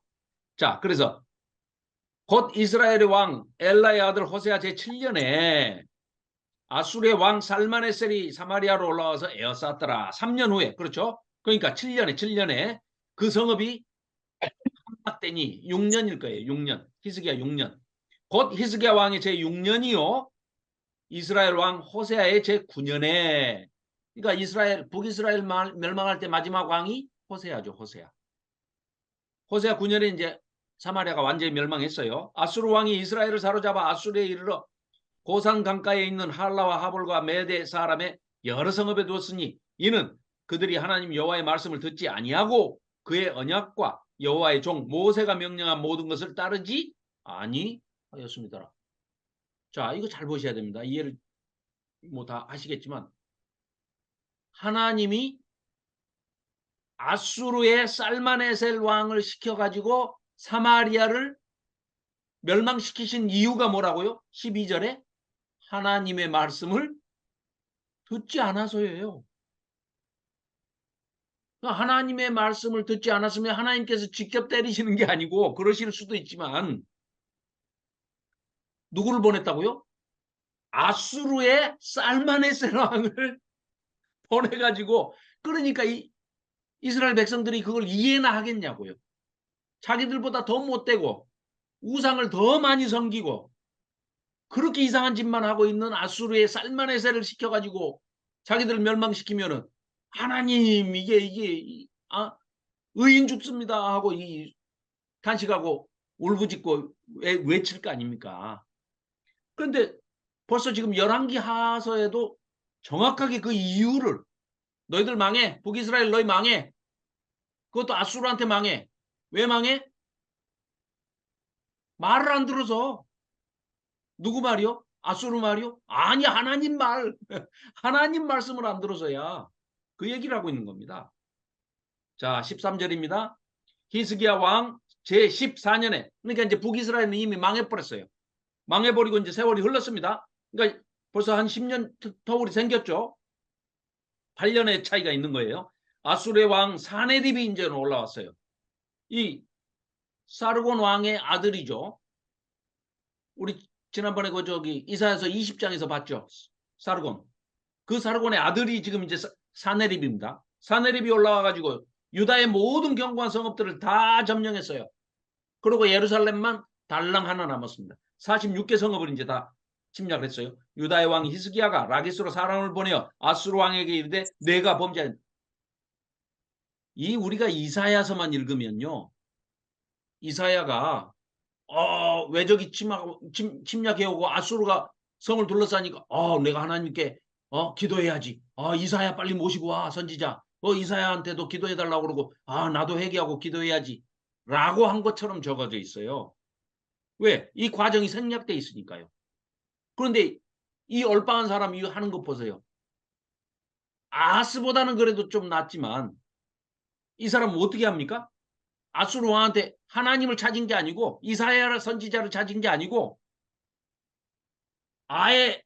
자, 그래서 곧 이스라엘의 왕 엘라의 아들 호세아 제7년에 아수르의 왕 살마네셀이 사마리아로 올라와서 에워쌌더라. 3년 후에 그렇죠? 그러니까 7년에 그 성읍이 함락되니 6년일 거예요. 6년. 히스기야 6년. 곧 히스기야 왕의 제6년이요. 이스라엘 왕 호세아의 제9년에 그러니까 북이스라엘 멸망할 때 마지막 왕이 호세아죠. 호세아 9년에 이제 사마리아가 완전히 멸망했어요. 아수르 왕이 이스라엘을 사로잡아 아수르에 이르러 고산 강가에 있는 할라와 하볼과 메대 사람의 여러 성읍에 두었으니 이는 그들이 하나님 여호와의 말씀을 듣지 아니하고 그의 언약과 여호와의 종 모세가 명령한 모든 것을 따르지 아니하였습니다. 자, 이거 잘 보셔야 됩니다. 이해를 뭐 다 하시겠지만 하나님이 아수르의 살마네셀 왕을 시켜가지고 사마리아를 멸망시키신 이유가 뭐라고요? 12절에 하나님의 말씀을 듣지 않아서예요. 하나님의 말씀을 듣지 않았으면 하나님께서 직접 때리시는 게 아니고 그러실 수도 있지만 누구를 보냈다고요? 아수르의 살마네셀 왕을 보내가지고 그러니까 이스라엘 백성들이 그걸 이해나 하겠냐고요. 자기들보다 더 못되고 우상을 더 많이 섬기고 그렇게 이상한 짓만 하고 있는 아수르의 살만에세를 시켜가지고 자기들을 멸망시키면은 하나님 이게 의인 죽습니다 하고 간식하고 울부짖고 외칠 거 아닙니까? 그런데 벌써 지금 열왕기 하서에도 정확하게 그 이유를 너희들 망해. 북이스라엘 너희 망해. 그것도 아수르한테 망해. 왜 망해? 말을 안 들어서. 누구 말이요? 아수르 말이요? 아니 하나님 말. 하나님 말씀을 안 들어서야. 그 얘기를 하고 있는 겁니다. 자 13절입니다. 히스기야 왕 제14년에 그러니까 이제 북이스라엘은 이미 망해버렸어요. 망해버리고 이제 세월이 흘렀습니다. 그러니까 벌써 한 10년 터울이 생겼죠. 8년의 차이가 있는 거예요. 아수르의 왕 사네립이 이제 올라왔어요. 이 사르곤 왕의 아들이죠. 우리 지난번에 그 저기 이사야서 20장에서 봤죠. 사르곤. 그 사르곤의 아들이 지금 이제 사네립입니다. 사네립이 올라와가지고 유다의 모든 견고한 성읍들을 다 점령했어요. 그리고 예루살렘만 달랑 하나 남았습니다. 46개 성읍을 이제 다 침략을 했어요. 유다의 왕 히스기야가 라기스로 사람을 보내어 아수르 왕에게 이르되 내가 범죄한 이 우리가 이사야서만 읽으면요. 이사야가 외적이 침략해오고 아수르가 성을 둘러싸니까 내가 하나님께 기도해야지. 이사야 빨리 모시고 와 선지자. 이사야한테도 기도해달라고 그러고 나도 회개하고 기도해야지. 라고 한 것처럼 적어져 있어요. 왜? 이 과정이 생략돼 있으니까요. 그런데 이 얼빵한 사람이 하는 것 보세요. 아스보다는 그래도 좀 낫지만 이 사람은 어떻게 합니까? 아수르 왕한테 하나님을 찾은 게 아니고 이사야 선지자를 찾은 게 아니고 아예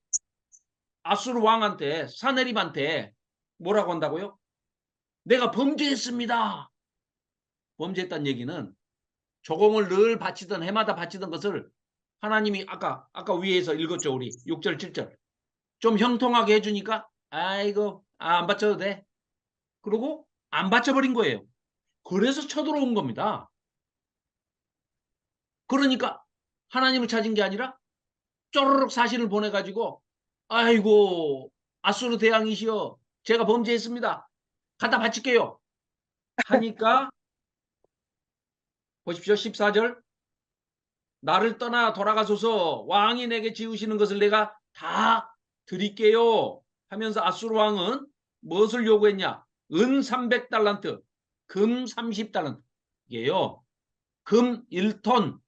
아수르 왕한테 사네립한테 뭐라고 한다고요? 내가 범죄했습니다. 범죄했다는 얘기는 조공을 늘 바치던 해마다 바치던 것을 하나님이 아까 위에서 읽었죠. 우리 6절 7절 좀 형통하게 해주니까 아이고 안 바쳐도 돼. 그리고 안 바쳐버린 거예요. 그래서 쳐들어온 겁니다. 그러니까 하나님을 찾은 게 아니라 쪼르륵 사신을 보내가지고 아이고 아수르 대왕이시여 제가 범죄했습니다. 갖다 바칠게요. 하니까 보십시오. 14절 나를 떠나 돌아가소서 왕이 내게 지으시는 것을 내가 다 드릴게요 하면서 아수르 왕은 무엇을 요구했냐? 은 300달란트, 금 30달란트. 이게요. 금 1톤,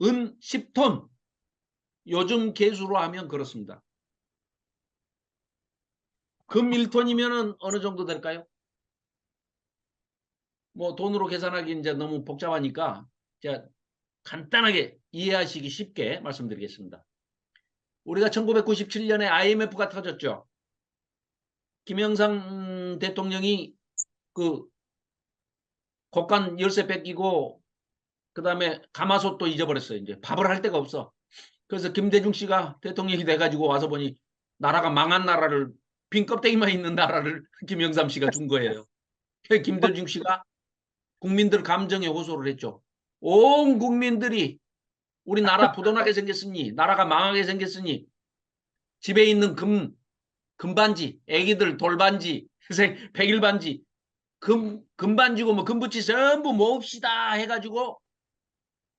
은 10톤. 요즘 계수로 하면 그렇습니다. 금 1톤이면 어느 정도 될까요? 뭐 돈으로 계산하기 이제 너무 복잡하니까 제가 간단하게 이해하시기 쉽게 말씀드리겠습니다. 우리가 1997년에 IMF가 터졌죠. 김영삼 대통령이 그 국간 열쇠 뺏기고 그다음에 가마솥도 잊어버렸어요. 이제 밥을 할 데가 없어. 그래서 김대중 씨가 대통령이 돼가지고 와서 보니 나라가 망한 나라를 빈 껍데기만 있는 나라를 김영삼 씨가 준 거예요. 김대중 씨가 국민들 감정에 호소를 했죠. 온 국민들이 우리나라 부도나게 생겼으니 나라가 망하게 생겼으니 집에 있는 금반지, 애기들 돌반지, 백일반지, 금반지고 뭐 금붙이 전부 모읍시다 해가지고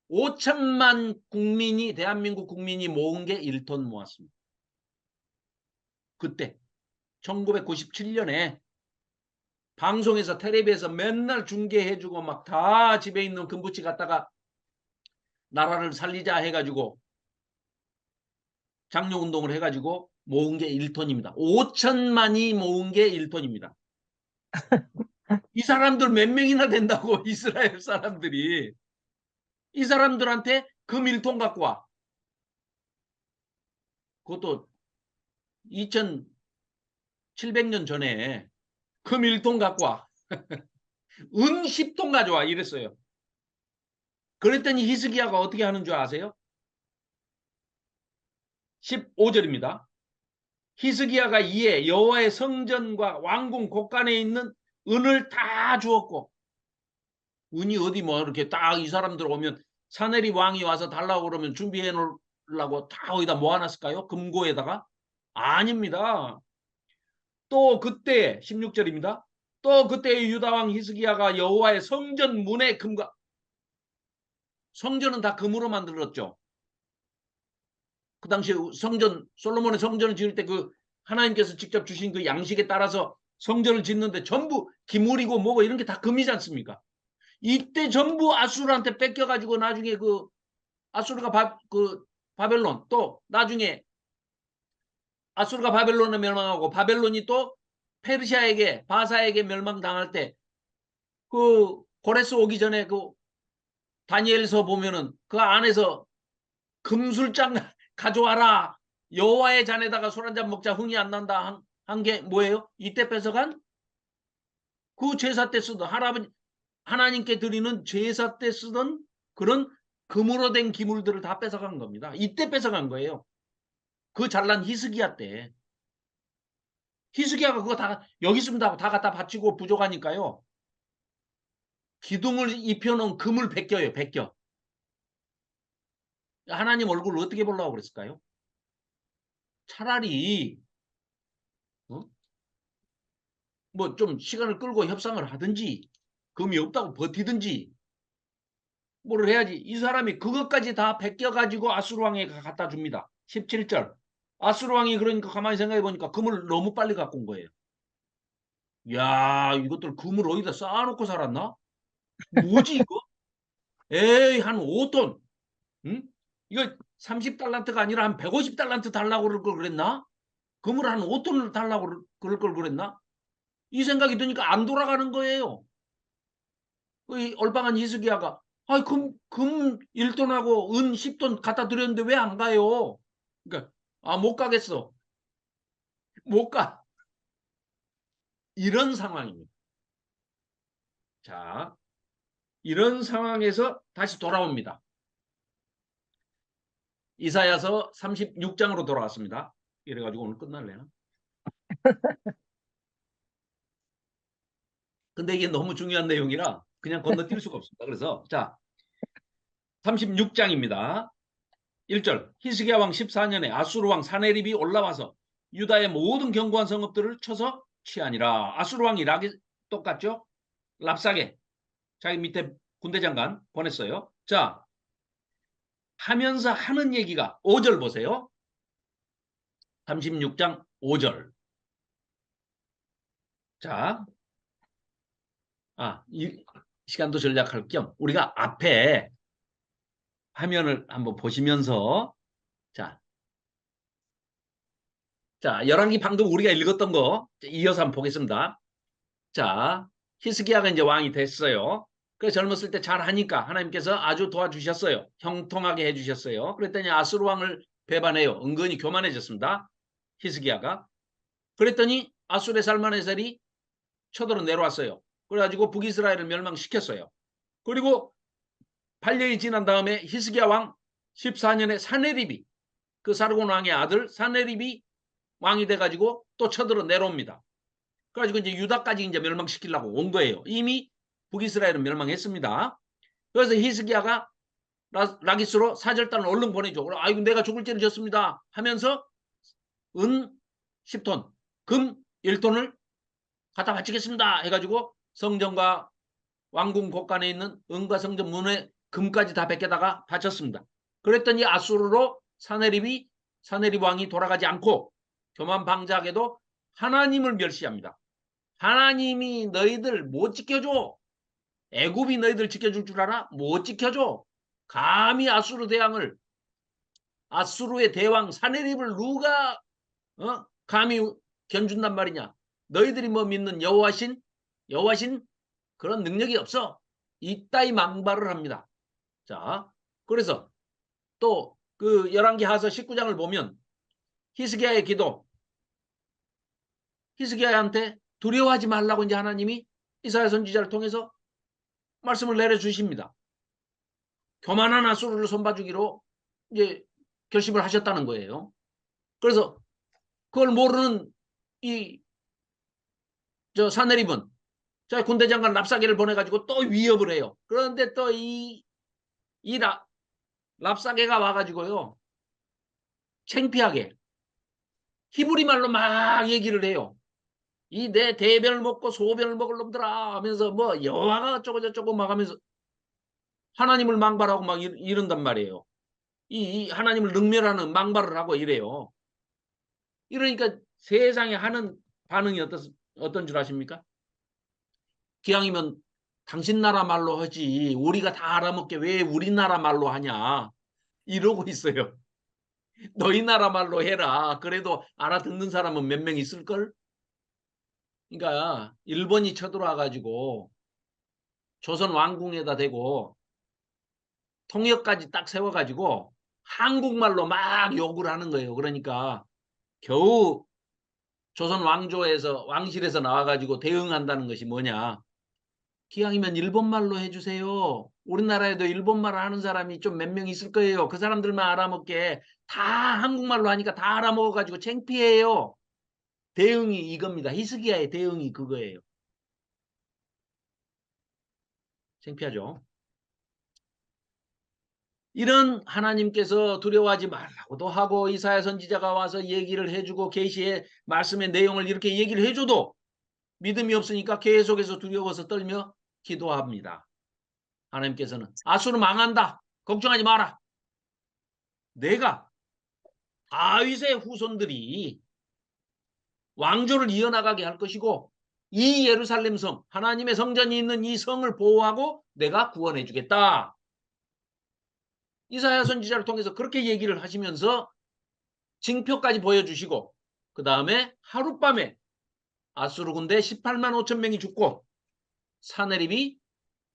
5천만 국민이 대한민국 국민이 모은 게 1톤 모았습니다. 그때 1997년에 방송에서 텔레비에서 맨날 중계해주고 막 다 집에 있는 금붙이 갖다가 나라를 살리자 해가지고 장려운동을 해가지고 모은 게 1톤입니다. 5천만이 모은 게 1톤입니다. 이 사람들 몇 명이나 된다고 이스라엘 사람들이 이 사람들한테 금 1톤 갖고 와. 그것도 2700년 전에 금 1톤 갖고 와. 은 10톤 가져와 이랬어요. 그랬더니 히스기야가 어떻게 하는 줄 아세요? 15절입니다. 히스기야가 이에 여호와의 성전과 왕궁 곳간에 있는 은을 다 주었고, 은이 어디 뭐 이렇게 딱 이 사람들 오면 사내립 왕이 와서 달라고 그러면 준비해 놓으려고 다 거기다 모아놨을까요? 금고에다가? 아닙니다. 또 그때 16절입니다. 또 그때 유다 왕 히스기야가 여호와의 성전 문의 금과, 성전은 다 금으로 만들었죠. 그 당시에 성전, 솔로몬의 성전을 지을 때 그 하나님께서 직접 주신 그 양식에 따라서 성전을 짓는데 전부 기물이고 뭐고 이런 게 다 금이지 않습니까? 이때 전부 아수르한테 뺏겨가지고 나중에 그 아수르가 그 바벨론, 또 나중에 아수르가 바벨론에 멸망하고 바벨론이 또 페르시아에게, 바사에게 멸망당할 때 그 고레스 오기 전에 그 다니엘서 보면은 그 안에서 금술장 가져와라, 여호와의 잔에다가 술 한잔 먹자, 흥이 안 난다 한 게 뭐예요? 이때 뺏어간 그 제사 때 쓰던, 할아버지 하나님께 드리는 제사 때 쓰던 그런 금으로 된 기물들을 다 뺏어간 겁니다. 이때 뺏어간 거예요. 그 잘난 히스기야 때. 히스기야가 그거 다 여기 있습니다 하고 다 갖다 바치고 부족하니까요, 기둥을 입혀놓은 금을 베껴요. 베껴. 하나님 얼굴을 어떻게 보려고 그랬을까요? 차라리 어? 뭐 좀 시간을 끌고 협상을 하든지, 금이 없다고 버티든지 뭐를 해야지. 이 사람이 그것까지 다 베껴가지고 아수르 왕에게 갖다 줍니다. 17절. 아수르 왕이 그러니까 가만히 생각해 보니까 금을 너무 빨리 갖고 온 거예요. 야, 이것들 금을 어디다 쌓아놓고 살았나? 뭐지 이거? 에이, 한 5톤. 응? 이거 30달란트가 아니라 한 150달란트 달라고 그럴 걸 그랬나? 금을 한 5톤을 달라고 그럴 걸 그랬나? 이 생각이 드니까 안 돌아가는 거예요. 이 얼빵한 히스기야가, 아, 금 1톤하고 은 10톤 갖다 드렸는데 왜 안 가요? 그러니까, 아, 못 가겠어. 못 가. 이런 상황입니다. 자, 이런 상황에서 다시 돌아옵니다. 이사야서 36장으로 돌아왔습니다. 이래가지고 오늘 끝날래나? 근데 이게 너무 중요한 내용이라 그냥 건너뛸 수가 없습니다. 그래서 자, 36장입니다. 1절. 히스기야 왕 14년에 아수르 왕 사네립이 올라와서 유다의 모든 견고한 성읍들을 쳐서 취하니라. 아수르 왕이 똑같죠? 랍사게 자기 밑에 군대 장관 보냈어요. 자, 하면서 하는 얘기가 5절 보세요. 36장 5절. 자, 이 시간도 전략할 겸 우리가 앞에 화면을 한번 보시면서, 자, 열왕기 방금 우리가 읽었던 거 이어서 한번 보겠습니다. 자, 히스기야가 이제 왕이 됐어요. 그래서 젊었을 때 잘하니까 하나님께서 아주 도와주셨어요. 형통하게 해주셨어요. 그랬더니 아수르 왕을 배반해요. 은근히 교만해졌습니다. 히스기야가. 그랬더니 아수르의 살만에셀이 쳐들어 내려왔어요. 그래가지고 북이스라엘을 멸망시켰어요. 그리고 8년이 지난 다음에 히스기야 왕 14년에 사네립이, 그 사르곤 왕의 아들 사네립이 왕이 돼가지고 또 쳐들어 내려옵니다. 그래가지고 이제 유다까지 이제 멸망시키려고 온 거예요. 이미 북이스라엘은 멸망했습니다. 그래서 히스기야가 라기스로 사절단을 얼른 보내줘. 아이고, 내가 죽을 죄를 졌습니다 하면서 은 10톤, 금 1톤을 갖다 바치겠습니다 해가지고 성전과 왕궁 곳간에 있는 은과 성전 문에 금까지 다 베껴다가 바쳤습니다. 그랬더니 아수르로 사네립 왕이 돌아가지 않고 교만방자하게도 하나님을 멸시합니다. 하나님이 너희들 못 지켜줘. 애굽이 너희들 지켜줄 줄 알아? 못 지켜줘. 감히 아수르의 대왕 사네립을 누가 감히 견준단 말이냐. 너희들이 뭐 믿는 여호와신 그런 능력이 없어. 이따위 망발을 합니다. 자, 그래서 또 그 열왕기 하서 19장을 보면 히스기야의 기도, 히스기야한테 두려워하지 말라고 이제 하나님이 이사야 선지자를 통해서 말씀을 내려주십니다. 교만한 아수르를 손봐주기로 이제 결심을 하셨다는 거예요. 그래서 그걸 모르는 저 사내립은 자 군대 장관 랍사게를 보내가지고 또 위협을 해요. 그런데 또 이 랍사게가 와가지고요. 창피하게 히브리 말로 막 얘기를 해요. 이 내 대변을 먹고 소변을 먹을 놈들아 하면서 뭐 여호와가 어쩌고 저쩌고 막 하면서 하나님을 망발하고 막 이런단 말이에요. 이 하나님을 능멸하는 망발을 하고 이래요. 이러니까 세상에 하는 반응이 어떤 줄 아십니까? 기왕이면 당신 나라 말로 하지 우리가 다 알아먹게 왜 우리나라 말로 하냐 이러고 있어요. 너희 나라 말로 해라. 그래도 알아듣는 사람은 몇 명 있을걸? 그러니까 일본이 쳐들어와 가지고 조선 왕궁에다 대고 통역까지 딱 세워가지고 한국말로 막 욕을 하는 거예요. 그러니까 겨우 조선 왕조에서 왕실에서 나와가지고 대응한다는 것이 뭐냐. 기왕이면 일본말로 해주세요. 우리나라에도 일본말 하는 사람이 좀 몇 명 있을 거예요. 그 사람들만 알아먹게 다 한국말로 하니까 다 알아먹어가지고 창피해요. 대응이 이겁니다. 히스기야의 대응이 그거예요. 창피하죠. 이런 하나님께서 두려워하지 말라고도 하고 이사야 선지자가 와서 얘기를 해주고 계시의 말씀의 내용을 이렇게 얘기를 해줘도 믿음이 없으니까 계속해서 두려워서 떨며 기도합니다. 하나님께서는 아수르 망한다. 걱정하지 마라. 내가 다윗의 후손들이 왕조를 이어나가게 할 것이고 이 예루살렘 성 하나님의 성전이 있는 이 성을 보호하고 내가 구원해 주겠다. 이사야 선지자를 통해서 그렇게 얘기를 하시면서 징표까지 보여주시고 그 다음에 하룻밤에 아수르 군대 18만 5천 명이 죽고 사내립이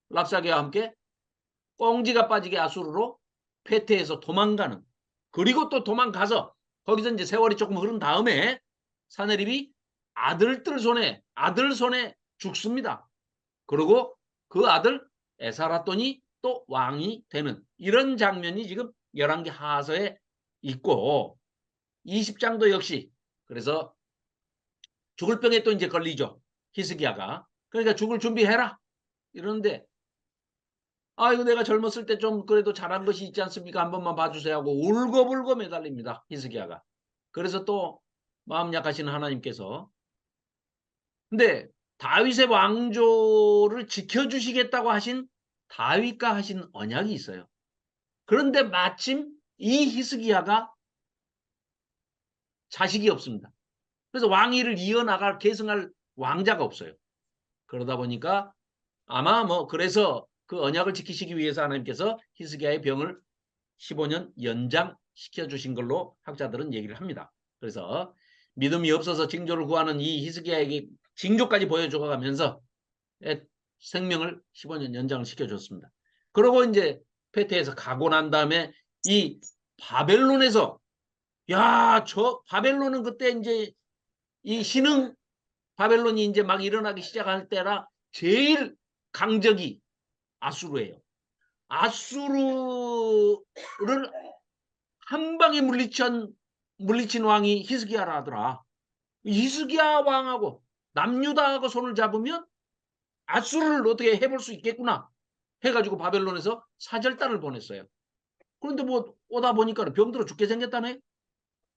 랍사게와 함께 꽁지가 빠지게 아수르로 패퇴해서 도망가는 그리고 또 도망가서 거기서 이제 세월이 조금 흐른 다음에 사내립이 아들 손에 죽습니다. 그리고 그 아들 에사라돈이 또 왕이 되는 이런 장면이 지금 11개 하서에 있고 20장도 역시 그래서 죽을 병에 또 이제 걸리죠. 히스기야가. 그러니까 죽을 준비해라. 이러는데 이거 내가 젊었을 때 좀 그래도 잘한 것이 있지 않습니까? 한 번만 봐주세요 하고 울고불고 매달립니다. 히스기야가. 그래서 또 마음 약하신 하나님께서 근데 다윗의 왕조를 지켜주시겠다고 하신 다윗과 하신 언약이 있어요. 그런데 마침 이 히스기야가 자식이 없습니다. 그래서 왕위를 이어나갈 계승할 왕자가 없어요. 그러다 보니까 아마 뭐 그래서 그 언약을 지키시기 위해서 하나님께서 히스기야의 병을 15년 연장시켜 주신 걸로 학자들은 얘기를 합니다. 그래서 믿음이 없어서 징조를 구하는 이 히스기야에게 징조까지 보여줘가면서 생명을 15년 연장을 시켜줬습니다. 그러고 이제 패퇴해서 가고 난 다음에 이 바벨론에서 저 바벨론은 그때 이제 이 신흥 바벨론이 이제 막 일어나기 시작할 때라 제일 강적이 아수르예요. 아수르를 한 방에 물리친 왕이 히스기야라 하더라. 히스기야 왕하고 남유다하고 손을 잡으면 아수르를 어떻게 해볼 수 있겠구나 해가지고 바벨론에서 사절단을 보냈어요. 그런데 뭐 오다 보니까 병들어 죽게 생겼다네.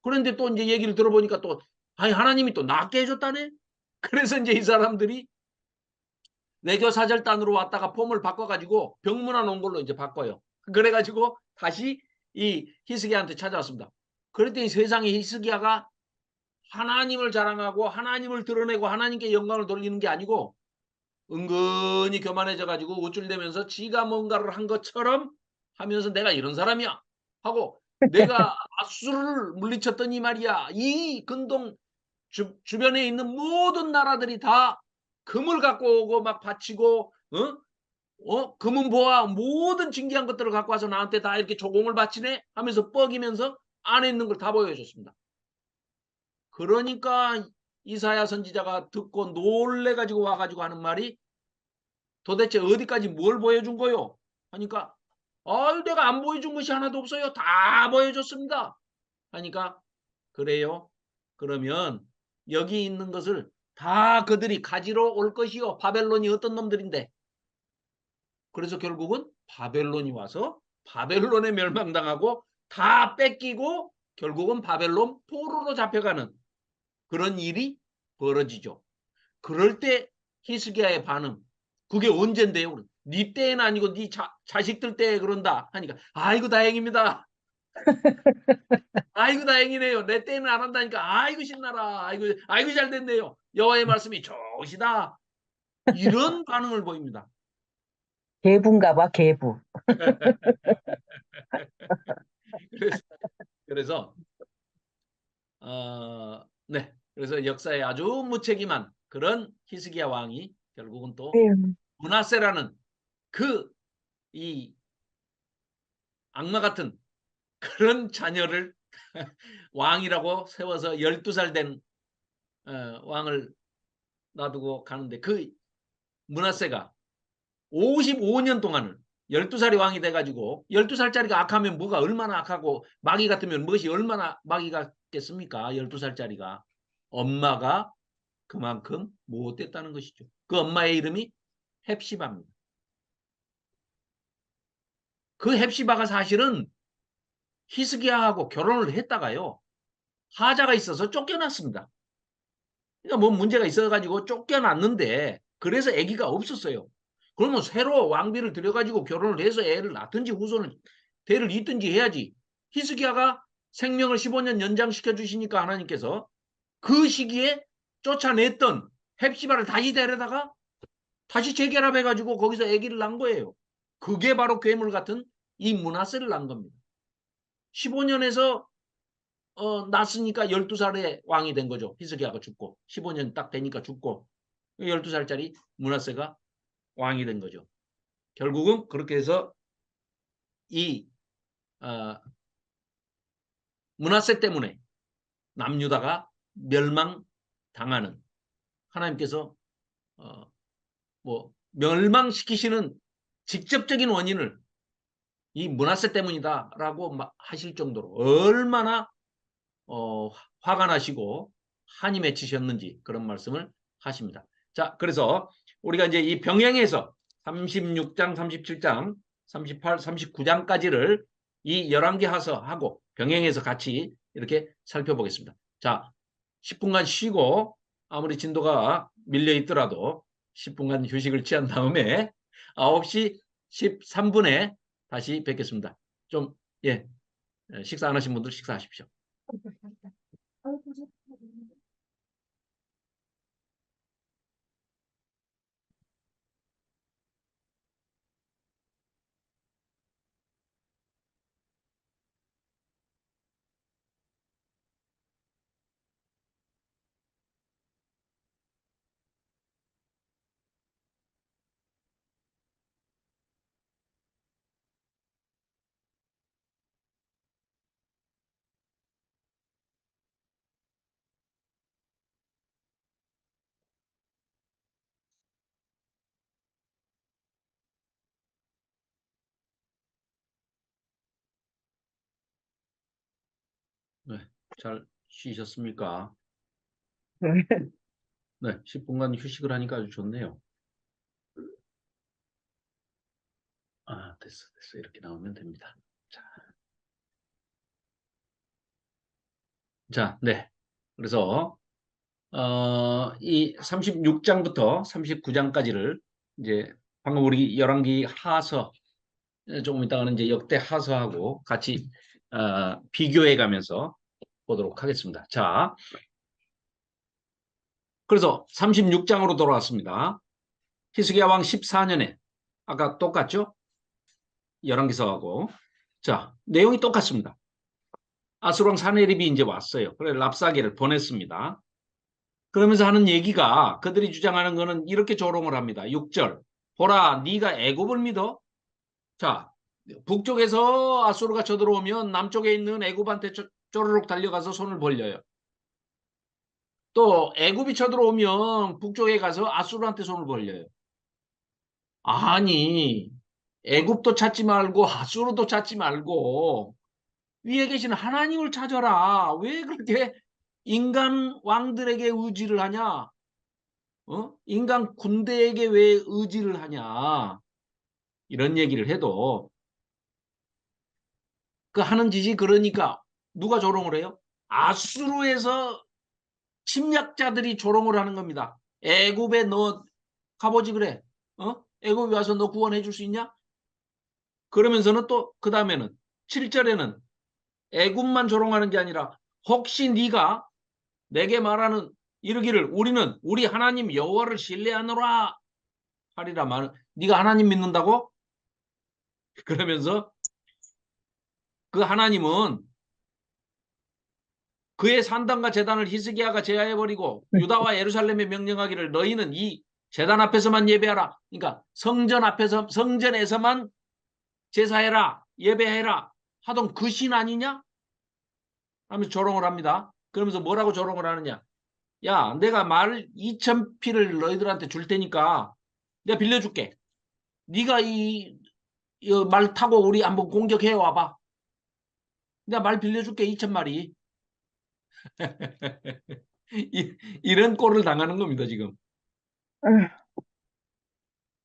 그런데 또 이제 얘기를 들어보니까 또 하나님이 또 낫게 해줬다네. 그래서 이제 이 사람들이 외교 사절단으로 왔다가 폼을 바꿔가지고 병문안 온 걸로 이제 바꿔요. 그래가지고 다시 이 히스기야한테 찾아왔습니다. 그랬더니 세상에 히스기야가 하나님을 자랑하고 하나님을 드러내고 하나님께 영광을 돌리는 게 아니고 은근히 교만해져가지고 우쭐대면서 지가 뭔가를 한 것처럼 하면서 내가 이런 사람이야 하고 내가 아수르를 물리쳤더니 말이야 이 근동 주변에 있는 모든 나라들이 다 금을 갖고 오고 막 바치고 금은 보아 모든 진귀한 것들을 갖고 와서 나한테 다 이렇게 조공을 바치네 하면서 뻐기면서 안에 있는 걸 다 보여줬습니다. 그러니까 이사야 선지자가 듣고 놀래가지고 와가지고 하는 말이 도대체 어디까지 뭘 보여준 거요? 하니까 내가 안 보여준 것이 하나도 없어요. 다 보여줬습니다. 하니까 그래요. 그러면 여기 있는 것을 다 그들이 가지러 올 것이요. 바벨론이 어떤 놈들인데. 그래서 결국은 바벨론이 와서 바벨론에 멸망당하고 다 뺏기고 결국은 바벨론 포로로 잡혀가는 그런 일이 벌어지죠. 그럴 때 히스기야의 반응. 그게 언젠데요? 네 때는 아니고 네 자식들 때 그런다 하니까 아이고 다행입니다. 아이고 다행이네요. 내 때는 안 한다니까 아이고 신나라. 아이고 잘 됐네요. 여호와의 말씀이 좋으시다. 이런 반응을 보입니다. 계부인가 봐, 계부. 그래서 네. 그래서 역사에 아주 무책임한 그런 히스기야 왕이 결국은 또 네. 므낫세라는 그 이 악마 같은 그런 자녀를 왕이라고 세워서 12살 된 왕을 놔두고 가는데 그 므낫세가 55년 동안을 12살이 왕이 돼가지고 12살짜리가 악하면 뭐가 얼마나 악하고 마귀 같으면 무엇이 얼마나 마귀 같겠습니까? 12살짜리가. 엄마가 그만큼 못됐다는 것이죠. 그 엄마의 이름이 헵시바입니다. 그 헵시바가 사실은 히스기야하고 결혼을 했다가요. 하자가 있어서 쫓겨났습니다. 그러니까 뭐 문제가 있어가지고 쫓겨났는데 그래서 아기가 없었어요. 그러면 새로 왕비를 들여가지고 결혼을 해서 애를 낳든지 후손을 대를 잇든지 해야지. 히스기야가 생명을 15년 연장시켜 주시니까 하나님께서 그 시기에 쫓아냈던 헵시바를 다시 데려다가 다시 재결합해가지고 거기서 아기를 낳은 거예요. 그게 바로 괴물 같은 이 므낫세를 낳은 겁니다. 15년에서 낳았으니까 12살에 왕이 된 거죠. 히스기야가 죽고 15년 딱 되니까 죽고 12살짜리 므낫세가 왕이 된 거죠. 결국은 그렇게 해서 이 므낫세 때문에 남유다가 멸망당하는 하나님께서 뭐 멸망시키시는 직접적인 원인을 이 므낫세 때문이다라고 하실 정도로 얼마나 화가 나시고 한이 맺히셨는지 그런 말씀을 하십니다. 자, 그래서 우리가 이제 이 병행해서 36장, 37장, 38, 39장까지를 이 열왕기하서하고 병행해서 같이 이렇게 살펴보겠습니다. 자, 10분간 쉬고 아무리 진도가 밀려 있더라도 10분간 휴식을 취한 다음에 9시 13분에 다시 뵙겠습니다. 좀, 예, 식사 안 하신 분들 식사하십시오. 네, 잘 쉬셨습니까? 네, 10분간 휴식을 하니까 아주 좋네요. 아, 됐어. 이렇게 나오면 됩니다. 자, 네. 그래서 이 36장부터 39장까지를 이제 방금 우리 열왕기 하서 조금 이따가는 이제 역대 하서하고 같이 비교해 가면서 보도록 하겠습니다. 자, 그래서 36장으로 돌아왔습니다. 히스기야 왕 14년에 아까 똑같죠? 열왕기서하고 자, 내용이 똑같습니다. 아수르왕 사네립이 이제 왔어요. 그래 랍사게를 보냈습니다. 그러면서 하는 얘기가 그들이 주장하는 거는 이렇게 조롱을 합니다. 6절. 보라, 네가 애굽을 믿어? 자, 북쪽에서 아수르가 쳐들어오면 남쪽에 있는 애굽한테 쪼르륵 달려가서 손을 벌려요. 또 애굽이 쳐들어오면 북쪽에 가서 아수르한테 손을 벌려요. 아니, 애굽도 찾지 말고 아수르도 찾지 말고 위에 계신 하나님을 찾아라. 왜 그렇게 인간 왕들에게 의지를 하냐? 인간 군대에게 왜 의지를 하냐? 이런 얘기를 해도 그 하는 짓이 그러니까 누가 조롱을 해요? 아수르에서 침략자들이 조롱을 하는 겁니다. 애굽에 너 가보지 그래. 애굽에 와서 너 구원해 줄 수 있냐? 그러면서는 또 그 다음에는 7절에는 애굽만 조롱하는 게 아니라 혹시 네가 내게 말하는 이르기를 우리는 우리 하나님 여호와를 신뢰하노라 하리라 말. 네가 하나님 믿는다고? 그러면서 그 하나님은 그의 산당과 제단을 히스기야가 제하해버리고 유다와 예루살렘에 명령하기를 너희는 이 제단 앞에서만 예배하라. 그러니까 성전 앞에서 성전에서만 제사해라 예배해라 하던 그 신 아니냐? 하면서 조롱을 합니다. 그러면서 뭐라고 조롱을 하느냐? 야, 내가 말 2,000피를 너희들한테 줄 테니까 내가 빌려줄게. 네가 이 말 타고 우리 한번 공격해 와봐. 내가 말 빌려줄게 2,000마리. 이런 꼴을 당하는 겁니다 지금. 응.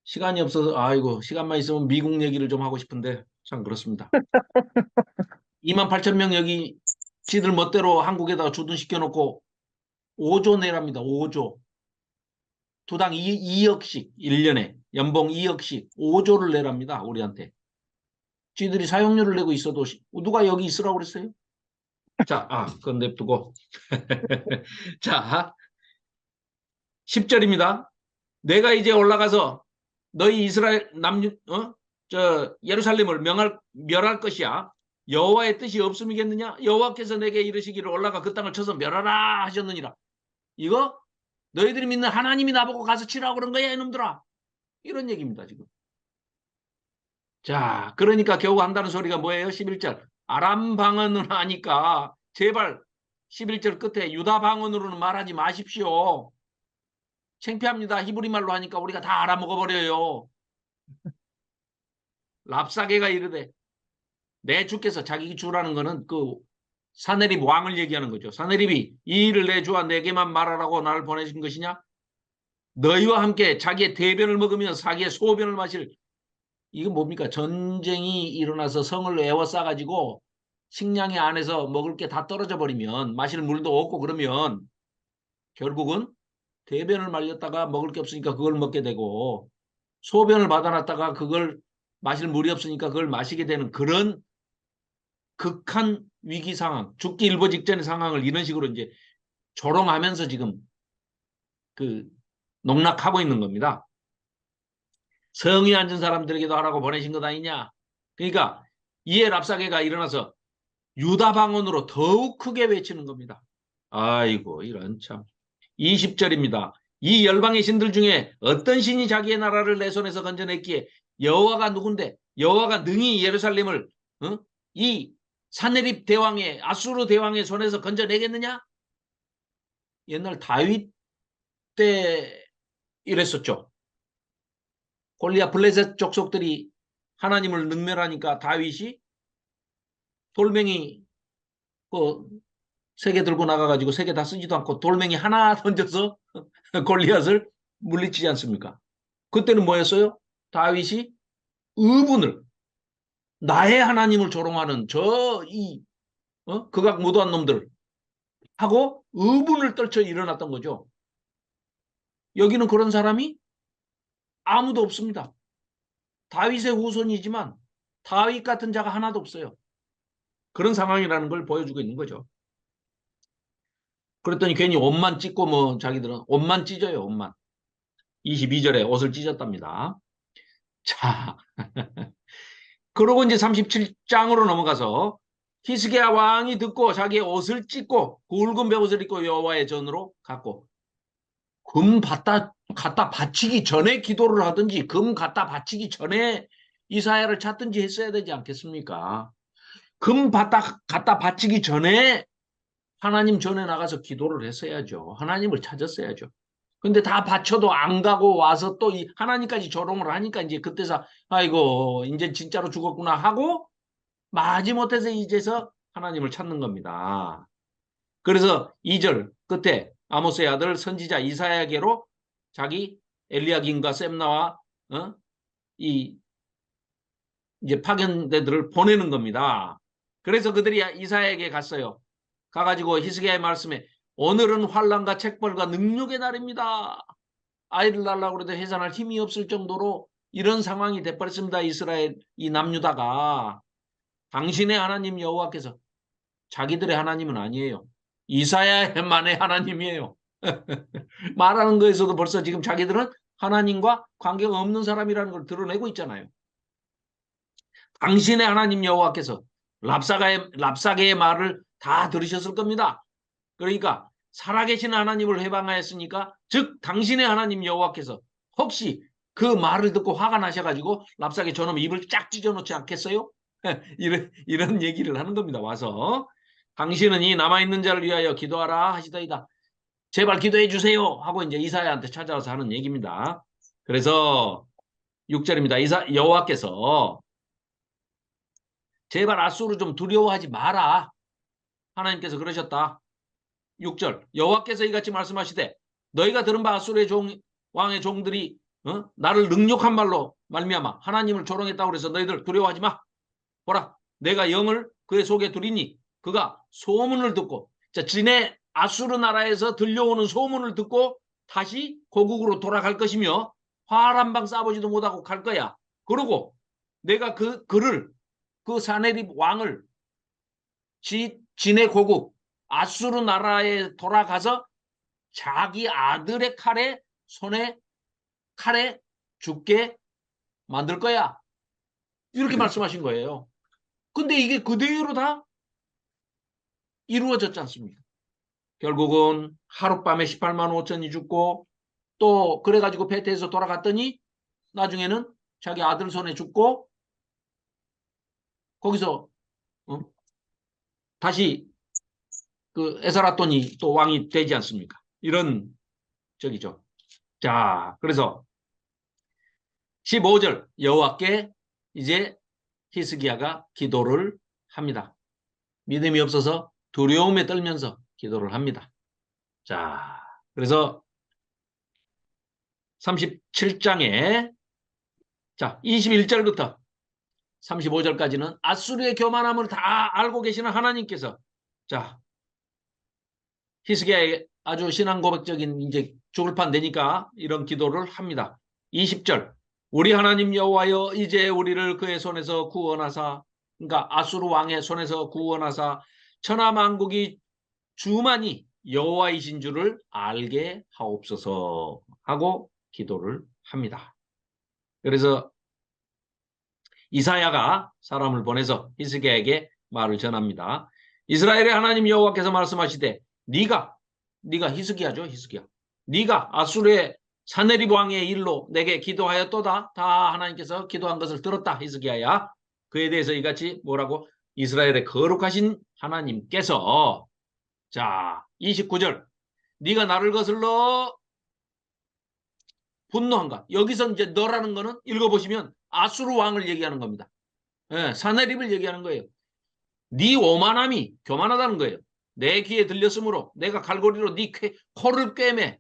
시간이 없어서 아이고 시간만 있으면 미국 얘기를 좀 하고 싶은데 참 그렇습니다. 28,000명 여기 지들 멋대로 한국에다가 주둔시켜놓고 5조 내랍니다. 5조. 두당 2억씩 1년에 연봉 2억씩 5조를 내랍니다. 우리한테. 쥐들이 사용료를 내고 있어도 누가 여기 있으라고 그랬어요? 자, 그건 냅두고. 자, 10절입니다. 내가 이제 올라가서 너희 이스라엘 예루살렘을 멸할 것이야. 여호와의 뜻이 없음이겠느냐? 여호와께서 내게 이르시기를 올라가 그 땅을 쳐서 멸하라 하셨느니라. 이거 너희들이 믿는 하나님이 나보고 가서 치라고 그런 거야 이놈들아. 이런 얘기입니다 지금. 자, 그러니까 겨우 한다는 소리가 뭐예요? 11절. 아람 방언을 하니까 제발 11절 끝에 유다 방언으로는 말하지 마십시오. 창피합니다. 히브리 말로 하니까 우리가 다 알아먹어버려요. 랍사게가 이르되 내 주께서 자기 주라는 거는 그 사네립 왕을 얘기하는 거죠. 사네립이 이 일을 내 주와 내게만 말하라고 나를 보내신 것이냐? 너희와 함께 자기의 대변을 먹으며 자기의 소변을 마실 이건 뭡니까? 전쟁이 일어나서 성을 에워싸가지고 식량이 안에서 먹을 게 다 떨어져 버리면 마실 물도 없고 그러면 결국은 대변을 말렸다가 먹을 게 없으니까 그걸 먹게 되고 소변을 받아놨다가 그걸 마실 물이 없으니까 그걸 마시게 되는 그런 극한 위기 상황, 죽기 일보 직전의 상황을 이런 식으로 이제 조롱하면서 지금 그 농락하고 있는 겁니다. 성에 앉은 사람들에게도 하라고 보내신 것 아니냐. 그러니까 이에 랍사게가 일어나서 유다 방언으로 더욱 크게 외치는 겁니다. 아이고 이런 참. 20절입니다. 이 열방의 신들 중에 어떤 신이 자기의 나라를 내 손에서 건져냈기에 여호와가 누군데 여호와가 능히 예루살렘을 이 사네립 대왕의 아수르 대왕의 손에서 건져내겠느냐? 옛날 다윗 때 이랬었죠. 골리앗 블레셋 족속들이 하나님을 능멸하니까 다윗이 돌멩이 세 개 들고 나가가지고 세 개 다 쓰지도 않고 돌멩이 하나 던져서 골리앗을 물리치지 않습니까? 그때는 뭐였어요? 다윗이 의분을 나의 하나님을 조롱하는 극악 무도한 놈들 하고 의분을 떨쳐 일어났던 거죠. 여기는 그런 사람이 아무도 없습니다. 다윗의 후손이지만 다윗 같은 자가 하나도 없어요. 그런 상황이라는 걸 보여주고 있는 거죠. 그랬더니 괜히 옷만 찢고 뭐 자기들은 옷만 찢어요. 옷만. 22절에 옷을 찢었답니다. 자, 그러고 이제 37장으로 넘어가서 히스기야 왕이 듣고 자기의 옷을 찢고 굵은 베옷을 입고 여호와의 전으로 갔고 금 갖다 바치기 전에 기도를 하든지 금 갖다 바치기 전에 이사야를 찾든지 했어야 되지 않겠습니까? 금 갖다 바치기 전에 하나님 전에 나가서 기도를 했어야죠. 하나님을 찾았어야죠. 근데 다 바쳐도 안 가고 와서 또 이 하나님까지 조롱을 하니까 이제 그때서 아이고 이제 진짜로 죽었구나 하고 마지못해서 이제서 하나님을 찾는 겁니다. 그래서 2절 끝에 아모스의 아들 선지자 이사야에게로 자기 엘리야김과 셈나와 이 이제 파견대들을 보내는 겁니다. 그래서 그들이 이사야에게 갔어요. 가가지고 히스기야의 말씀에 오늘은 환난과 책벌과 능력의 날입니다. 아이를 낳으려고 해도 해산할 힘이 없을 정도로 이런 상황이 돼버렸습니다. 이스라엘 이 남유다가. 당신의 하나님 여호와께서 자기들의 하나님은 아니에요. 이사야만의 하나님이에요. 말하는 거에서도 벌써 지금 자기들은 하나님과 관계가 없는 사람이라는 걸 드러내고 있잖아요. 당신의 하나님 여호와께서 랍사게의 말을 다 들으셨을 겁니다. 그러니까 살아계신 하나님을 회방하였으니까 즉 당신의 하나님 여호와께서 혹시 그 말을 듣고 화가 나셔가지고 랍사게 저놈 입을 쫙 찢어놓지 않겠어요? 이런 얘기를 하는 겁니다. 와서 당신은 이 남아있는 자를 위하여 기도하라 하시더이다. 제발 기도해 주세요 하고 이제 이사야한테 찾아와서 하는 얘기입니다. 그래서 6절입니다. 여호와께서 제발 아수르 좀 두려워하지 마라. 하나님께서 그러셨다. 6절 여호와께서 이같이 말씀하시되 너희가 들은 바 아수르의 왕의 종들이 나를 능욕한 말로 말미암아 하나님을 조롱했다고 그래서 너희들 두려워하지 마. 보라 내가 영을 그의 속에 두리니 그가 소문을 듣고 자 지네 아수르 나라에서 들려오는 소문을 듣고 다시 고국으로 돌아갈 것이며 활 한 방 쏴보지도 못하고 갈 거야. 그러고 내가 그를 그 사네립 왕을 지네 고국 아수르 나라에 돌아가서 자기 아들의 손에 칼에 죽게 만들 거야. 이렇게 말씀하신 거예요. 근데 이게 그대로 다 이루어졌지 않습니까? 결국은 하룻밤에 18만 5천이 죽고 또 그래가지고 베테에서 돌아갔더니 나중에는 자기 아들 손에 죽고 거기서 다시 그 에사라돈이 또 왕이 되지 않습니까? 이런 적이죠. 자, 그래서 15절 여호와께 이제 히스기야가 기도를 합니다. 믿음이 없어서 두려움에 떨면서 기도를 합니다. 자, 그래서 37장에 자 21절부터 35절까지는 아수르의 교만함을 다 알고 계시는 하나님께서 자 히스기야의 아주 신앙 고백적인 이제 죽을 판 되니까 이런 기도를 합니다. 20절 우리 하나님 여호와여 이제 우리를 그의 손에서 구원하사 그러니까 아수르 왕의 손에서 구원하사 천하만국이 주만이 여호와이신 줄을 알게 하옵소서 하고 기도를 합니다. 그래서 이사야가 사람을 보내서 히스기야에게 말을 전합니다. 이스라엘의 하나님 여호와께서 말씀하시되 네가 히스기야죠. 히스기야. 네가 아수르의 사네립 왕의 일로 내게 기도하였도다. 다 하나님께서 기도한 것을 들었다. 히스기야야. 그에 대해서 이같이 뭐라고? 이스라엘의 거룩하신 하나님께서 자 29절 네가 나를 거슬러 분노한가? 여기서 이제 너라는 거는 읽어보시면 아수르 왕을 얘기하는 겁니다. 예, 사네립을 얘기하는 거예요. 네 오만함이 교만하다는 거예요. 내 귀에 들렸으므로 내가 갈고리로 네 코를 꿰매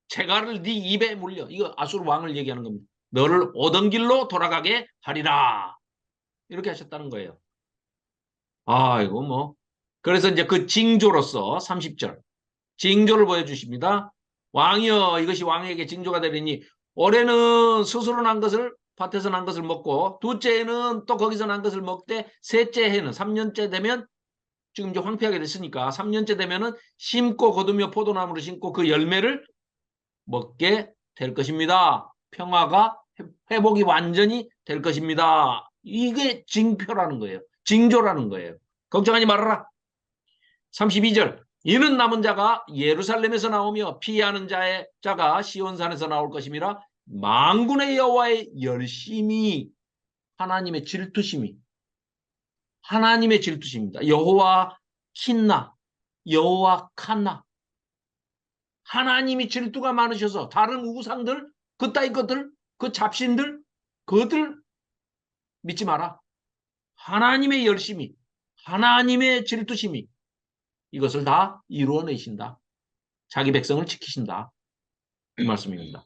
재갈을 네 입에 물려. 이거 아수르 왕을 얘기하는 겁니다. 너를 오던 길로 돌아가게 하리라. 이렇게 하셨다는 거예요. 아, 이거 뭐. 그래서 이제 그 징조로서 30절. 징조를 보여주십니다. 왕이여 이것이 왕에게 징조가 되리니 올해는 스스로 난 것을 밭에서 난 것을 먹고 둘째 해는 또 거기서 난 것을 먹되 셋째 해는 3년째 되면 지금 이제 황폐하게 됐으니까 3년째 되면은 심고 거두며 포도나무를 심고 그 열매를 먹게 될 것입니다. 평화가 회복이 완전히 될 것입니다. 이게 징표라는 거예요. 징조라는 거예요. 걱정하지 말아라. 32절 이는 남은 자가 예루살렘에서 나오며 피하는 자가 시온산에서 나올 것임이라 만군의 여호와의 열심이 하나님의 질투심이 하나님의 질투심입니다. 여호와 킨나 여호와 칸나 하나님이 질투가 많으셔서 다른 우상들 그따위 것들 그 잡신들 그들 믿지 마라. 하나님의 열심이 하나님의 질투심이 이것을 다 이루어내신다. 자기 백성을 지키신다. 이 말씀입니다.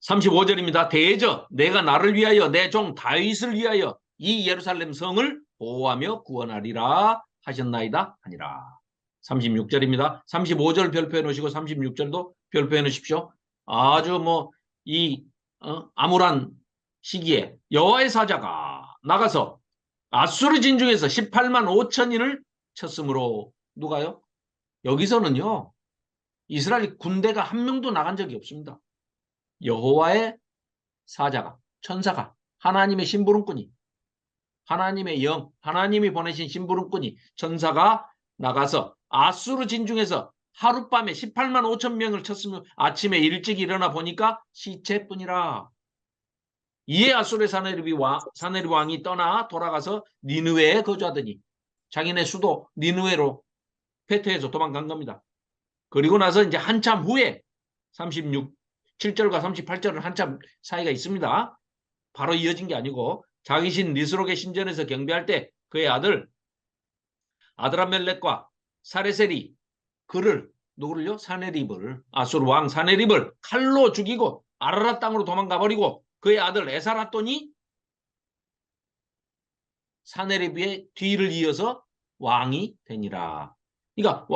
35절입니다. 대저 내가 나를 위하여 내 종 다윗을 위하여 이 예루살렘 성을 보호하며 구원하리라 하셨나이다 하니라. 36절입니다. 35절 별표해 놓으시고 36절도 별표해 놓으십시오. 아주 이 암울한 시기에 여호와의 사자가 나가서 아수르 진중에서 18만 5천인을 쳤으므로 누가요? 여기서는요. 이스라엘 군대가 한 명도 나간 적이 없습니다. 여호와의 사자가 천사가 하나님의 심부름꾼이 하나님의 영 하나님이 보내신 심부름꾼이 천사가 나가서 아수르 진중에서 하룻밤에 18만 5천 명을 쳤으면 아침에 일찍 일어나 보니까 시체뿐이라. 이에 아수르의 사네립 왕이 떠나 돌아가서 니느웨에 거주하더니 자기네 수도 니느웨로 회퇴해서 도망간 겁니다. 그리고 나서 이제 한참 후에 7절과 38절은 한참 사이가 있습니다. 바로 이어진 게 아니고 자기신 니스록의 신전에서 경배할 때 그의 아드라멜렉과 사레셀이 누구를요? 사네립을 아수르 왕 사네립을 칼로 죽이고 아라랏 땅으로 도망가 버리고 그의 아들 에사라돈이 사네립의 뒤를 이어서 왕이 되니라. 그러니까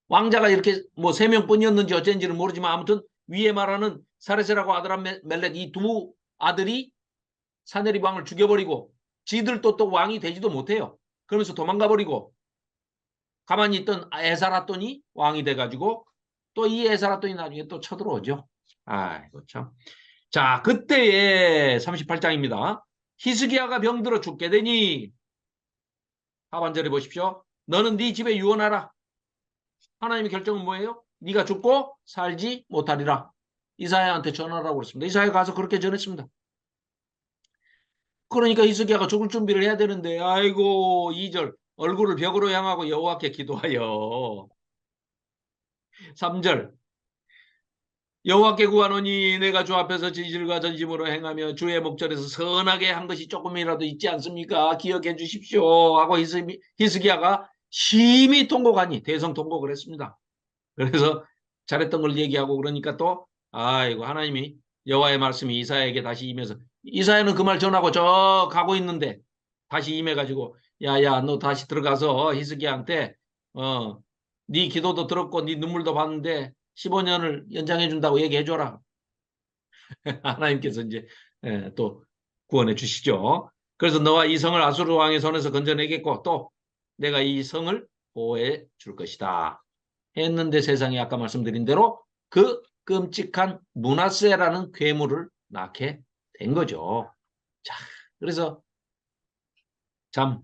왕자가 이렇게 3명뿐이었는지 어쩐지는 모르지만 아무튼 위에 말하는 사레셀하고 아드라멜렉 이 두 아들이 사네립 왕을 죽여버리고 지들도 또 왕이 되지도 못해요. 그러면서 도망가 버리고 가만히 있던 에사라돈이 왕이 돼가지고 또 이 에사라돈이 나중에 또 쳐들어오죠. 아이고 참. 자, 그때의 38장입니다. 히스기야가 병들어 죽게 되니 하반절에 보십시오. 너는 네 집에 유언하라. 하나님의 결정은 뭐예요? 네가 죽고 살지 못하리라. 이사야한테 전하라고 그랬습니다. 이사야가 가서 그렇게 전했습니다. 그러니까 히스기야가 죽을 준비를 해야 되는데 아이고 2절 얼굴을 벽으로 향하고 여호와께 기도하여 3절 여호와께 구하노니 내가 주 앞에서 진실과 전심으로 행하며 주의 목전에서 선하게 한 것이 조금이라도 있지 않습니까? 기억해 주십시오 하고 히스기야가 심히 통곡하니 대성통곡을 했습니다. 그래서 잘했던 걸 얘기하고 그러니까 또 아이고 하나님이 여호와의 말씀이 이사야에게 다시 임해서 이사야는 그 말 전하고 저 가고 있는데 다시 임해가지고 야야 너 다시 들어가서 히스기야한테 네 기도도 들었고 네 눈물도 봤는데 15년을 연장해 준다고 얘기해 줘라. 하나님께서 이제 또 구원해 주시죠. 그래서 너와 이 성을 아수르 왕의 손에서 건져내겠고 또 내가 이 성을 보호해 줄 것이다. 했는데 세상에 아까 말씀드린 대로 그 끔찍한 므낫세라는 괴물을 낳게 된 거죠. 자, 그래서 참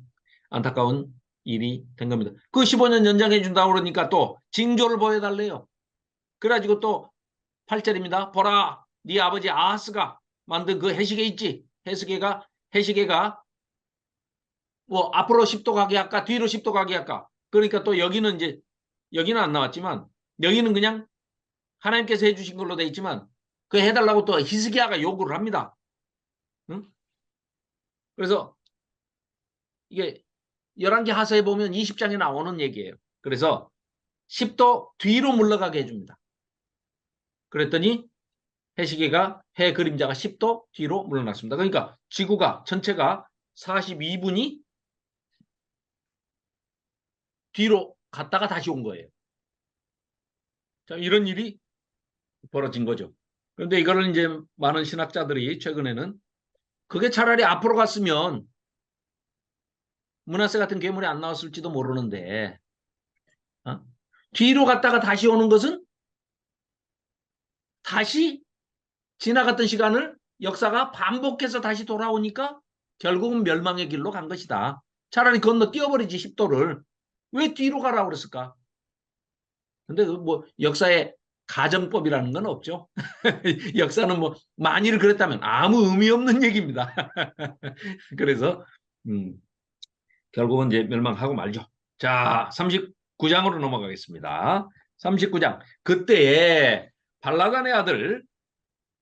안타까운 일이 된 겁니다. 그 15년 연장해 준다고 그러니까 또 징조를 보여달래요. 그래가지고 또 8절입니다. 보라, 네 아버지 아하스가 만든 그 해시계 있지? 해시계가 앞으로 10도 가게 할까? 뒤로 10도 가게 할까? 그러니까 또 여기는 안 나왔지만 여기는 그냥 하나님께서 해주신 걸로 돼 있지만 그 해달라고 또 히스기야가 요구를 합니다. 응? 그래서 이게 11개 하서에 보면 20장에 나오는 얘기예요. 그래서 10도 뒤로 물러가게 해줍니다. 그랬더니 해시계가 해 그림자가 10도 뒤로 물러났습니다. 그러니까 지구가 전체가 42분이 뒤로 갔다가 다시 온 거예요. 자, 이런 일이 벌어진 거죠. 그런데 이거를 이제 많은 신학자들이 최근에는 그게 차라리 앞으로 갔으면 므낫세 같은 괴물이 안 나왔을지도 모르는데 뒤로 갔다가 다시 오는 것은 다시 지나갔던 시간을 역사가 반복해서 다시 돌아오니까 결국은 멸망의 길로 간 것이다. 차라리 건너 뛰어버리지 10도를. 왜 뒤로 가라고 그랬을까? 근데 역사에 가정법이라는 건 없죠. 역사는 만일 그랬다면 아무 의미 없는 얘기입니다. 그래서 결국은 이제 멸망하고 말죠. 자, 39장으로 넘어가겠습니다. 39장. 그때에 발라단의 아들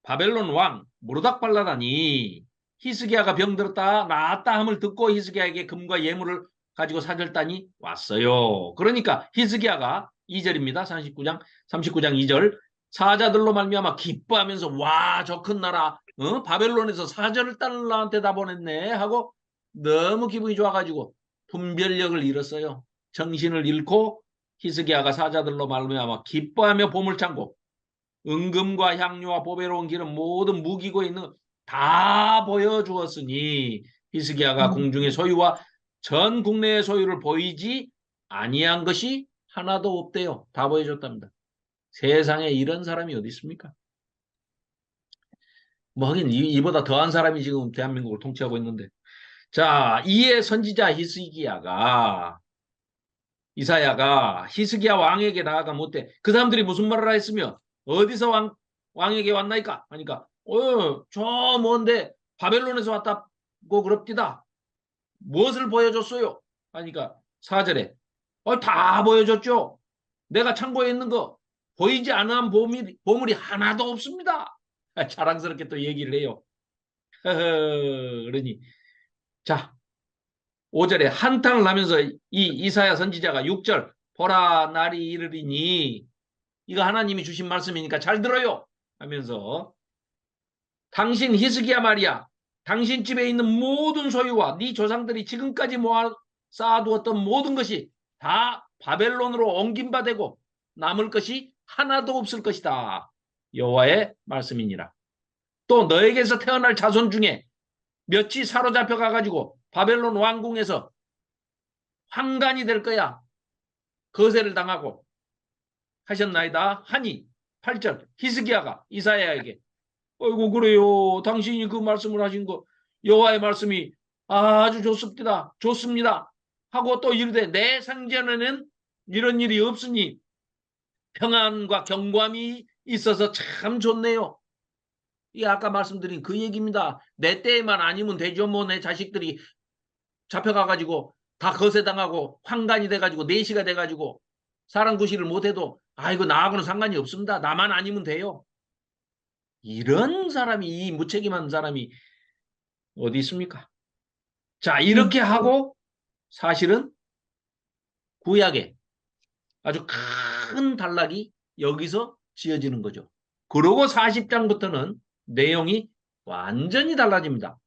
바벨론 왕 무르닥 발라단이 히스기야가 병들었다 나았다 함을 듣고 히스기야에게 금과 예물을 가지고 사절단이 왔어요. 그러니까 히스기야가 2절입니다. 39장 2절. 사자들로 말미암아 기뻐하면서 와, 저 큰 나라 바벨론에서 사절단을 나한테 다 보냈네 하고 너무 기분이 좋아가지고 분별력을 잃었어요. 정신을 잃고 히스기야가 사자들로 말미암아 기뻐하며 보물 창고 은금과 향료와 보배로운 기름 모든 무기고 있는 다 보여주었으니 히스기야가 공중의 소유와 전 국내의 소유를 보이지 아니한 것이 하나도 없대요. 다 보여줬답니다. 세상에 이런 사람이 어디 있습니까? 뭐 하긴 이보다 더한 사람이 지금 대한민국을 통치하고 있는데. 자, 이에 선지자 이사야가 히스기야 왕에게 나아가 묻되 그 사람들이 무슨 말을 했으며 어디서 왕에게 왔나이까? 하니까 저 뭔데 바벨론에서 왔다고 그럽디다. 무엇을 보여줬어요? 하니까 4절에 다 보여줬죠. 내가 창고에 있는 거 보이지 않은 보물이 하나도 없습니다. 자랑스럽게 또 얘기를 해요. 그러니 자 5절에 한탄을 하면서 이 이사야 선지자가 6절 보라 날이 이르리니 이거 하나님이 주신 말씀이니까 잘 들어요 하면서 당신 히스기야 말이야 당신 집에 있는 모든 소유와 네 조상들이 지금까지 모아 쌓아두었던 모든 것이 다 바벨론으로 옮긴 바 되고 남을 것이 하나도 없을 것이다. 여호와의 말씀이니라. 또 너에게서 태어날 자손 중에 몇이 사로잡혀 가가지고 바벨론 왕궁에서 환관이 될 거야. 거세를 당하고 하셨나이다 하니 8절 히스기야가 이사야에게 어이구 그래요. 당신이 그 말씀을 하신 거 여호와의 말씀이 아주 좋습니다 하고 또 이르되 내 상전에는 이런 일이 없으니 평안과 경고함이 있어서 참 좋네요. 이 아까 말씀드린 그 얘기입니다. 내 때에만 아니면 되죠. 뭐 내 자식들이 잡혀가가지고 다 거세당하고 환관이 돼가지고 내시가 돼가지고 사람 구실을 못해도 아이고 나하고는 상관이 없습니다. 나만 아니면 돼요. 이런 사람이 이 무책임한 사람이 어디 있습니까? 자 이렇게 하고 사실은 구약에 아주 큰 단락이 여기서 지어지는 거죠. 그러고 40장부터는 내용이 완전히 달라집니다.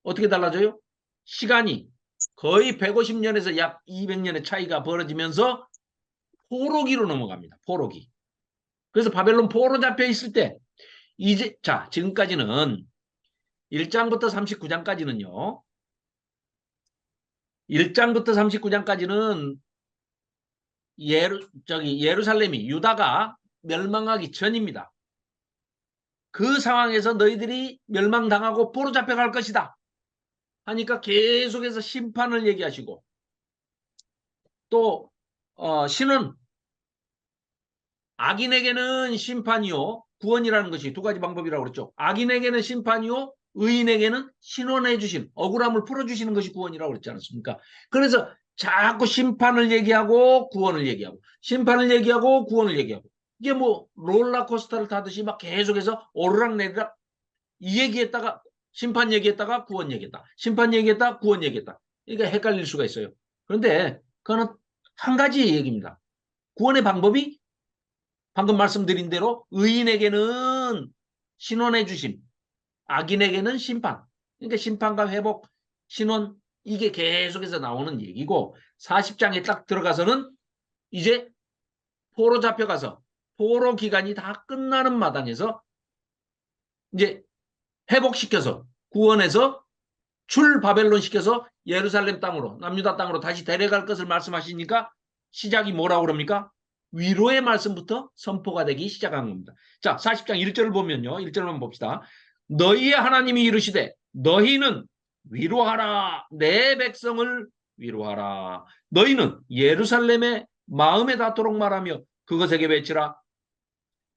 어떻게 달라져요? 시간이 거의 150년에서 약 200년의 차이가 벌어지면서 포로기로 넘어갑니다. 포로기. 그래서 바벨론 포로 잡혀 있을 때 이제 자 지금까지는 1장부터 39장까지는요. 1장부터 39장까지는 예루살렘이 유다가 멸망하기 전입니다. 그 상황에서 너희들이 멸망당하고 포로 잡혀갈 것이다 하니까 계속해서 심판을 얘기하시고 또 신은 악인에게는 심판이요 구원이라는 것이 두 가지 방법이라고 그랬죠. 악인에게는 심판이요 의인에게는 신원해 주신 억울함을 풀어주시는 것이 구원이라고 그랬지 않습니까? 그래서 자꾸 심판을 얘기하고 구원을 얘기하고 심판을 얘기하고 구원을 얘기하고 이게 뭐 롤러코스터를 타듯이 막 계속해서 오르락내리락 이 얘기했다가 심판 얘기했다가 구원 얘기했다. 심판 얘기했다 구원 얘기했다. 이게 헷갈릴 수가 있어요. 그런데 그거는 한 가지 얘기입니다. 구원의 방법이 방금 말씀드린 대로 의인에게는 신원해 주심, 악인에게는 심판. 그러니까 심판과 회복, 신원 이게 계속해서 나오는 얘기고 40장에 딱 들어가서는 이제 포로 잡혀가서 포로 기간이 다 끝나는 마당에서 이제 회복시켜서 구원해서 출 바벨론 시켜서 예루살렘 땅으로 남유다 땅으로 다시 데려갈 것을 말씀하시니까 시작이 뭐라고 그럽니까? 위로의 말씀부터 선포가 되기 시작한 겁니다. 자 40장 1절을 보면요. 1절만 봅시다. 너희의 하나님이 이르시되 너희는 위로하라 내 백성을 위로하라. 너희는 예루살렘의 마음에 닿도록 말하며 그것에게 외치라.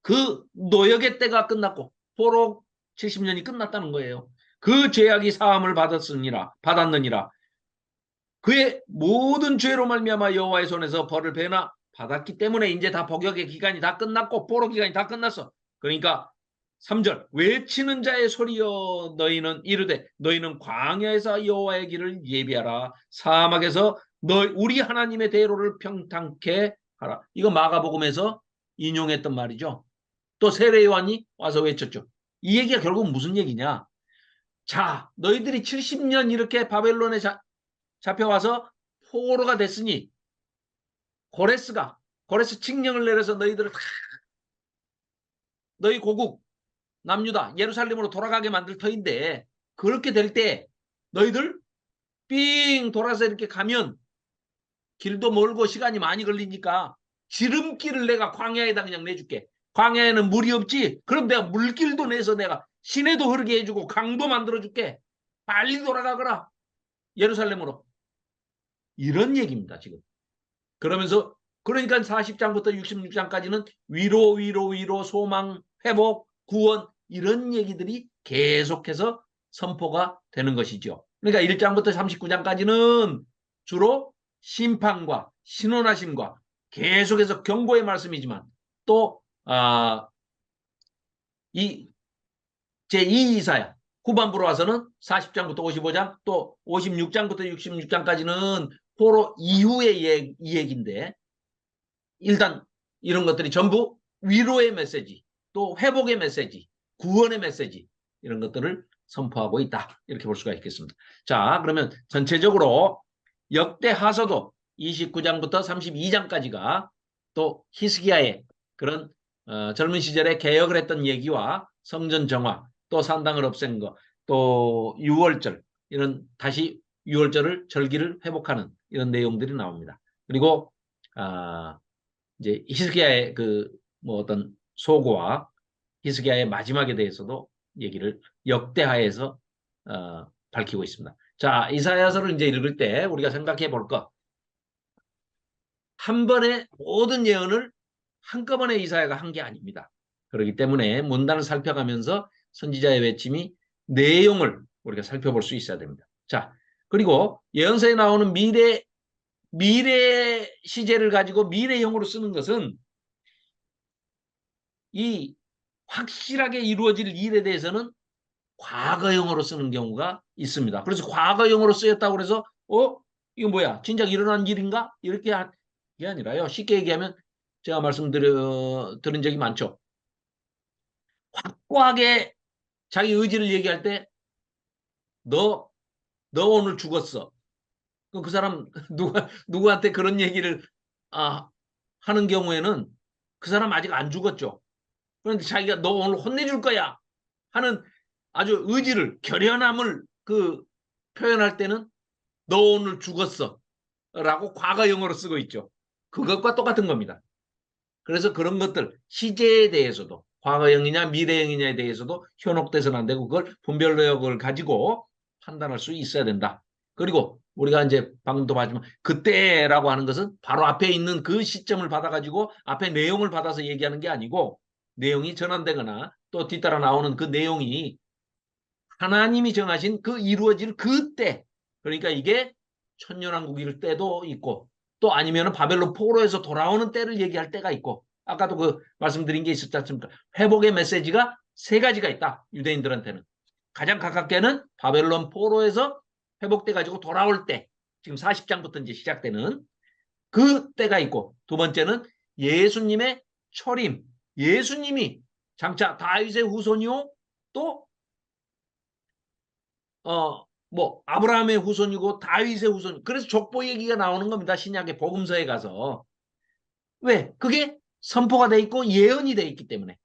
그 노역의 때가 끝났고 포로 70년이 끝났다는 거예요. 그 죄악이 사함을 받았느니라. 그의 모든 죄로 말미암아 여호와의 손에서 벌을 배나 받았기 때문에 이제 다 복역의 기간이 다 끝났고 포로 기간이 다 끝났어. 그러니까 3절 외치는 자의 소리여 너희는 이르되 너희는 광야에서 여호와의 길을 예비하라 사막에서 우리 하나님의 대로를 평탄케 하라. 이거 마가복음에서 인용했던 말이죠. 또 세례 요한이 와서 외쳤죠. 이 얘기가 결국 무슨 얘기냐? 자, 너희들이 70년 이렇게 바벨론에 잡혀와서 포로가 됐으니 고레스 칙령을 내려서 너희들을 너희 고국 남유다 예루살렘으로 돌아가게 만들 터인데 그렇게 될 때 너희들 삥 돌아서 이렇게 가면 길도 멀고 시간이 많이 걸리니까 지름길을 내가 광야에다 그냥 내줄게. 광야에는 물이 없지? 그럼 내가 물길도 내서 내가 시내도 흐르게 해주고 강도 만들어줄게. 빨리 돌아가거라. 예루살렘으로. 이런 얘기입니다, 지금. 그러면서 그러니까 40장부터 66장까지는 위로, 소망, 회복, 구원 이런 얘기들이 계속해서 선포가 되는 것이죠. 그러니까 1장부터 39장까지는 주로 심판과 신원하심과 계속해서 경고의 말씀이지만 또 이 제2 이사야 후반부로 와서는 40장부터 55장 또 56장부터 66장까지는 포로 이후의 이야기인데 일단 이런 것들이 전부 위로의 메시지 또 회복의 메시지 구원의 메시지 이런 것들을 선포하고 있다 이렇게 볼 수가 있겠습니다. 자 그러면 전체적으로 역대 하서도 29장부터 32장까지가 또 히스기야의 그런 젊은 시절에 개혁을 했던 얘기와 성전 정화 또 산당을 없앤 거 또 유월절 이런 다시 유월절을 절기를 회복하는 이런 내용들이 나옵니다. 그리고 이제 히스기야의 그 뭐 어떤 소고와 히스기야의 마지막에 대해서도 얘기를 역대하에서 밝히고 있습니다. 자, 이사야서를 이제 읽을 때 우리가 생각해 볼 것. 한 번에 모든 예언을 한꺼번에 이사야가 한 게 아닙니다. 그렇기 때문에 문단을 살펴가면서 선지자의 외침이 내용을 우리가 살펴볼 수 있어야 됩니다. 자, 그리고 예언서에 나오는 미래 시제를 가지고 미래형으로 쓰는 것은 이 확실하게 이루어질 일에 대해서는 과거형으로 쓰는 경우가 있습니다. 그래서 과거형으로 쓰였다고 그래서 이거 뭐야? 진작 일어난 일인가? 이렇게 한 게 아니라요. 쉽게 얘기하면 제가 들은 적이 많죠. 확고하게 자기 의지를 얘기할 때 너 오늘 죽었어. 그 사람 누구한테 그런 얘기를 하는 경우에는 그 사람 아직 안 죽었죠. 그런데 자기가 너 오늘 혼내줄 거야 하는 아주 의지를 결연함을 표현할 때는 너 오늘 죽었어 라고 과거형으로 쓰고 있죠. 그것과 똑같은 겁니다. 그래서 그런 것들 시제에 대해서도 과거형이냐 미래형이냐에 대해서도 현혹돼서는 안 되고 그걸 분별력을 가지고 판단할 수 있어야 된다. 그리고 우리가 이제 방금도 봤지만 그때라고 하는 것은 바로 앞에 있는 그 시점을 받아가지고 앞에 내용을 받아서 얘기하는 게 아니고 내용이 전환되거나 또 뒤따라 나오는 그 내용이 하나님이 정하신 그 이루어질 그때 그러니까 이게 천년왕국일 때도 있고 또 아니면 바벨론 포로에서 돌아오는 때를 얘기할 때가 있고 아까도 그 말씀드린 게 있었지 않습니까? 회복의 메시지가 세 가지가 있다. 유대인들한테는. 가장 가깝게는 바벨론 포로에서 회복돼 가지고 돌아올 때 지금 40장부터 이제 시작되는 그 때가 있고 두 번째는 예수님의 초림. 예수님이 장차 다윗의 후손이요 또 아브라함의 후손이고 다윗의 후손. 그래서 족보 얘기가 나오는 겁니다. 신약의 복음서에 가서. 왜? 그게 선포가 돼 있고 예언이 돼 있기 때문에.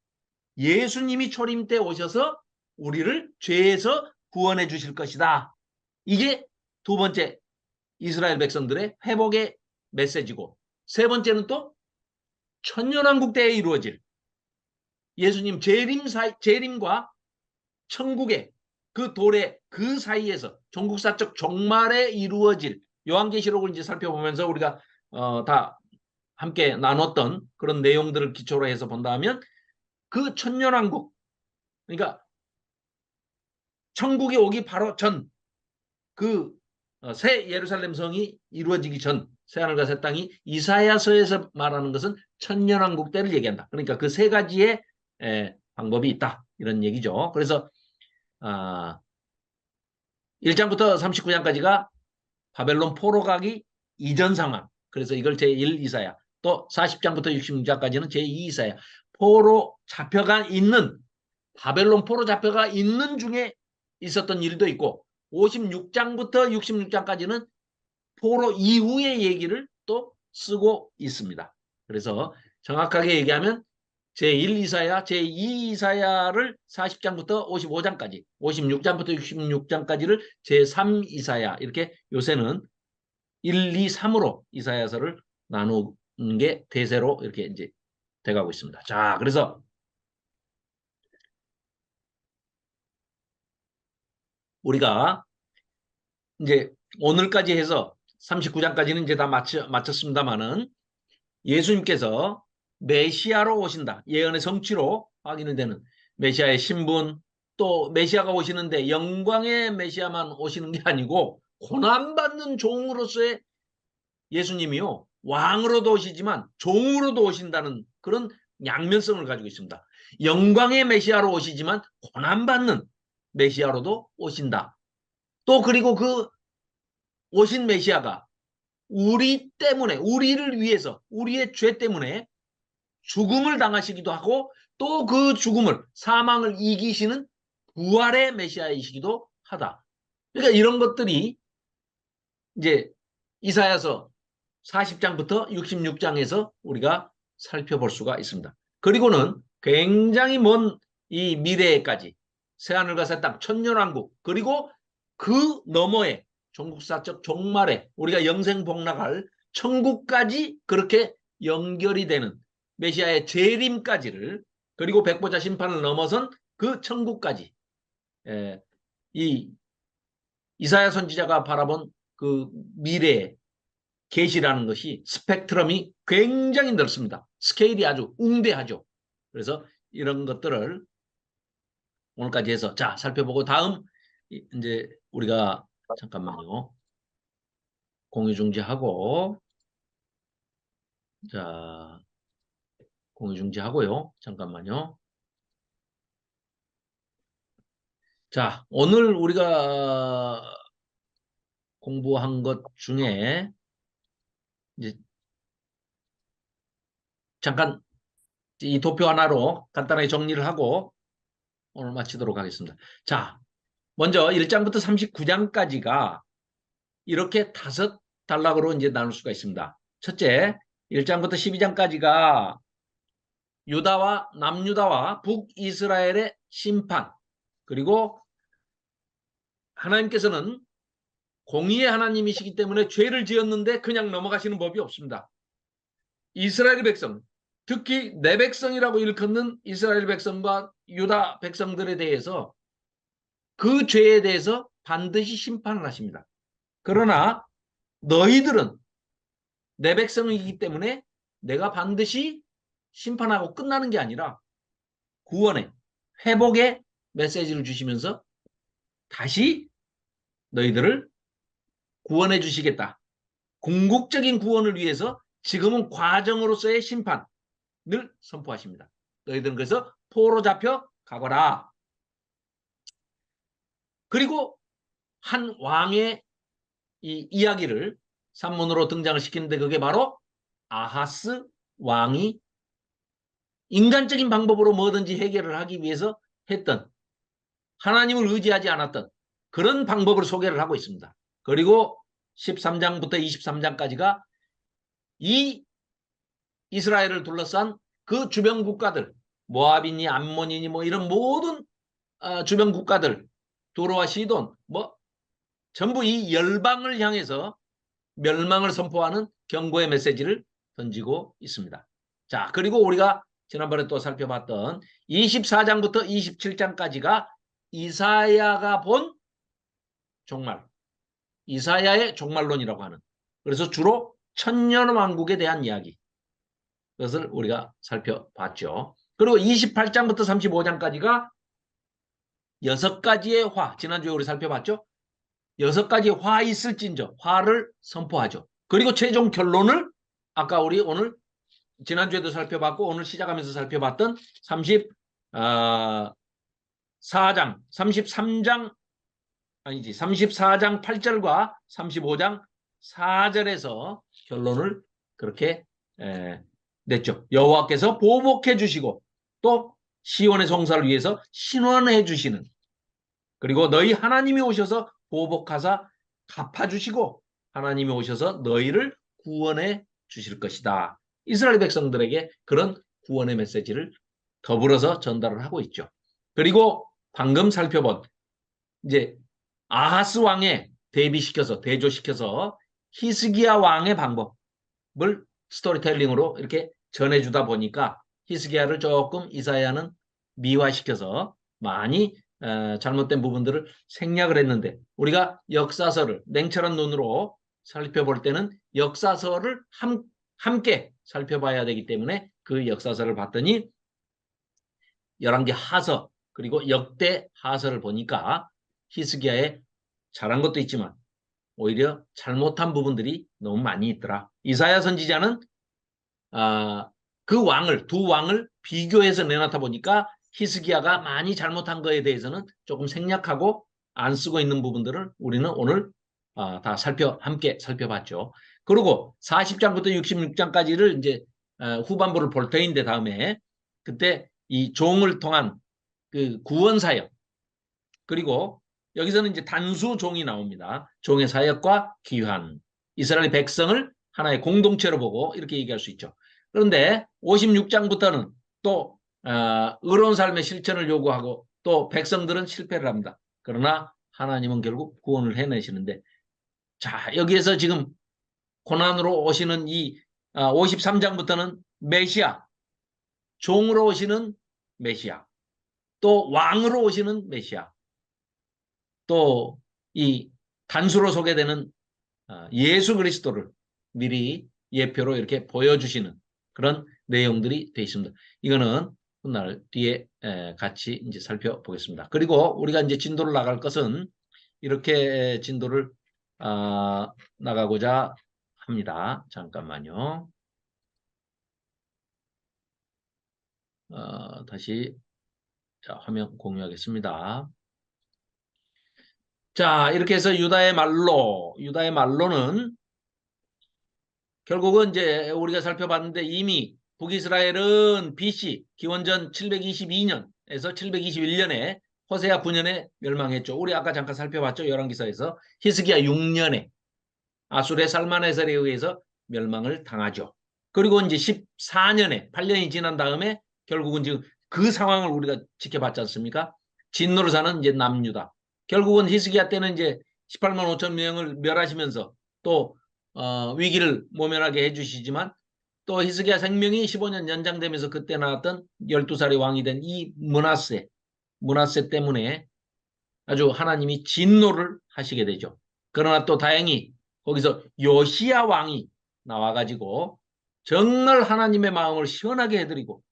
예수님이 초림 때 오셔서 우리를 죄에서 구원해 주실 것이다. 이게 두 번째 이스라엘 백성들의 회복의 메시지고 세 번째는 또 천년왕국 때에 이루어질 예수님 재림과 천국의 그 도래 그 사이에서 종국사적 종말에 이루어질 요한계시록을 이제 살펴보면서 우리가 다 함께 나눴던 그런 내용들을 기초로 해서 본다면 그 천년왕국 그러니까 천국이 오기 바로 전 그 새 예루살렘 성이 이루어지기 전 새하늘과 새 땅이 이사야서에서 말하는 것은 천년왕국 때를 얘기한다. 그러니까 그 세 가지의 방법이 있다. 이런 얘기죠. 그래서 1장부터 39장까지가 바벨론 포로 가기 이전 상황. 그래서 이걸 제1 이사야. 또 40장부터 66장까지는 제2 이사야. 포로 잡혀가 있는, 바벨론 포로 잡혀가 있는 중에 있었던 일도 있고, 56장부터 66장까지는 포로 이후의 얘기를 또 쓰고 있습니다. 그래서 정확하게 얘기하면 제1 이사야, 제2 이사야를 40장부터 55장까지, 56장부터 66장까지를 제3 이사야, 이렇게 요새는 1, 2, 3으로 이사야서를 나누는 게 대세로 이렇게 이제 돼가고 있습니다. 자, 그래서 우리가 이제 오늘까지 해서 39장까지는 이제 다 마쳤습니다만은 예수님께서 메시아로 오신다. 예언의 성취로 확인이 되는 메시아의 신분, 또 메시아가 오시는데 영광의 메시아만 오시는 게 아니고 고난받는 종으로서의 예수님이요. 왕으로도 오시지만 종으로도 오신다는 그런 양면성을 가지고 있습니다. 영광의 메시아로 오시지만 고난받는 메시아로도 오신다. 또 그리고 그 오신 메시아가 우리 때문에, 우리를 위해서, 우리의 죄 때문에 죽음을 당하시기도 하고 또 그 죽음을, 사망을 이기시는 부활의 메시아이시기도 하다. 그러니까 이런 것들이 이제 이사야서 40장부터 66장에서 우리가 살펴볼 수가 있습니다. 그리고는 굉장히 먼 이 미래에까지 새하늘과 새 땅, 천년왕국, 그리고 그 너머에 종국사적 종말에 우리가 영생복락할 천국까지 그렇게 연결이 되는 메시아의 재림까지를, 그리고 백보자 심판을 넘어선 그 천국까지, 이 이사야 선지자가 바라본 그 미래의 계시라는 것이 스펙트럼이 굉장히 넓습니다. 스케일이 아주 웅대하죠. 그래서 이런 것들을 오늘까지 해서 자 살펴보고, 다음 이제 우리가 잠깐만요. 공유 중지하고, 자 공유 중지하고요. 잠깐만요. 자, 오늘 우리가 공부한 것 중에 이제 잠깐 이 도표 하나로 간단하게 정리를 하고 오늘 마치도록 하겠습니다. 자, 먼저 1장부터 39장까지가 이렇게 5단락으로 이제 나눌 수가 있습니다. 첫째, 1장부터 12장까지가 유다와 남유다와 북이스라엘의 심판, 그리고 하나님께서는 공의의 하나님이시기 때문에 죄를 지었는데 그냥 넘어가시는 법이 없습니다. 이스라엘 백성, 특히 내 백성이라고 일컫는 이스라엘 백성과 유다 백성들에 대해서 그 죄에 대해서 반드시 심판을 하십니다. 그러나 너희들은 내 백성이기 때문에 내가 반드시 심판하고 끝나는 게 아니라 구원의, 회복의 메시지를 주시면서 다시 너희들을 구원해 주시겠다. 궁극적인 구원을 위해서 지금은 과정으로서의 심판을 선포하십니다. 너희들은 그래서 포로 잡혀 가거라. 그리고 한 왕의 이 이야기를 산문으로 등장을 시키는데, 그게 바로 아하스 왕이 인간적인 방법으로 뭐든지 해결을 하기 위해서 했던, 하나님을 의지하지 않았던 그런 방법을 소개를 하고 있습니다. 그리고 13장부터 23장까지가 이 이스라엘을 둘러싼 그 주변 국가들, 모압이니 암몬이니 뭐 이런 모든 주변 국가들, 두로와 시돈, 뭐 전부 이 열방을 향해서 멸망을 선포하는 경고의 메시지를 던지고 있습니다. 자, 그리고 우리가 지난번에 또 살펴봤던 24장부터 27장까지가 이사야가 본 종말, 이사야의 종말론이라고 하는, 그래서 주로 천년왕국에 대한 이야기, 그것을 우리가 살펴봤죠. 그리고 28장부터 35장까지가 6가지의 화, 지난주에 우리 살펴봤죠. 6가지의 화 있을진저, 화를 선포하죠. 그리고 최종 결론을 아까 우리 오늘 지난주에도 살펴봤고 오늘 시작하면서 살펴봤던 34장, 33장, 아니지, 34장 8절과 35장 4절에서 결론을 그렇게 냈죠. 여호와께서 보복해 주시고 또 시온의 성사를 위해서 신원해 주시는, 그리고 너희 하나님이 오셔서 보복하사 갚아주시고 하나님이 오셔서 너희를 구원해 주실 것이다. 이스라엘 백성들에게 그런 구원의 메시지를 더불어서 전달을 하고 있죠. 그리고 방금 살펴본 이제 아하스 왕에 대비시켜서 대조시켜서 히스기야 왕의 방법을 스토리텔링으로 이렇게 전해주다 보니까 히스기야를 조금 이사야는 미화시켜서 많이 잘못된 부분들을 생략을 했는데, 우리가 역사서를 냉철한 눈으로 살펴볼 때는 역사서를 함께 살펴봐야 되기 때문에 그 역사서를 봤더니 열왕기 하서 그리고 역대 하서를 보니까 히스기야의 잘한 것도 있지만 오히려 잘못한 부분들이 너무 많이 있더라. 이사야 선지자는 그 두 왕을 비교해서 내놨다 보니까 히스기야가 많이 잘못한 거에 대해서는 조금 생략하고 안 쓰고 있는 부분들을 우리는 오늘 다 함께 살펴봤죠. 그리고 40장부터 66장까지를 이제 후반부를 볼 터인데 다음에 그때 이 종을 통한 그 구원 사역, 그리고 여기서는 이제 단수 종이 나옵니다. 종의 사역과 귀환, 이스라엘 백성을 하나의 공동체로 보고 이렇게 얘기할 수 있죠. 그런데 56장부터는 또 의로운 삶의 실천을 요구하고 또 백성들은 실패를 합니다. 그러나 하나님은 결국 구원을 해내시는데, 자, 여기에서 지금 고난으로 오시는 이 53장부터는 메시아, 종으로 오시는 메시아, 또 왕으로 오시는 메시아, 또 이 단수로 소개되는 예수 그리스도를 미리 예표로 이렇게 보여주시는 그런 내용들이 되어 있습니다. 이거는 훗날 뒤에 같이 이제 살펴보겠습니다. 그리고 우리가 이제 진도를 나갈 것은 이렇게 진도를 나가고자 합니다. 잠깐만요. 다시 화면 공유하겠습니다. 자, 이렇게 해서 유다의 말로는 결국은 이제 우리가 살펴봤는데 이미 북이스라엘은 BC 기원전 722년에서 721년에 호세아 9년에 멸망했죠. 우리 아까 잠깐 살펴봤죠. 열왕기서에서 히스기야 6년에 아술의 살만에살에 의해서 멸망을 당하죠. 그리고 이제 14년에 8년이 지난 다음에 결국은 지금 그 상황을 우리가 지켜봤지 않습니까? 진노를 사는 이제 남유다. 결국은 히스기야 때는 이제 18만 5천 명을 멸하시면서 또 위기를 모면하게 해주시지만 또 히스기야 생명이 15년 연장되면서 그때 나왔던 12살의 왕이 된 이 문하세 때문에 아주 하나님이 진노를 하시게 되죠. 그러나 또 다행히 거기서 요시야 왕이 나와가지고 정말 하나님의 마음을 시원하게 해드리고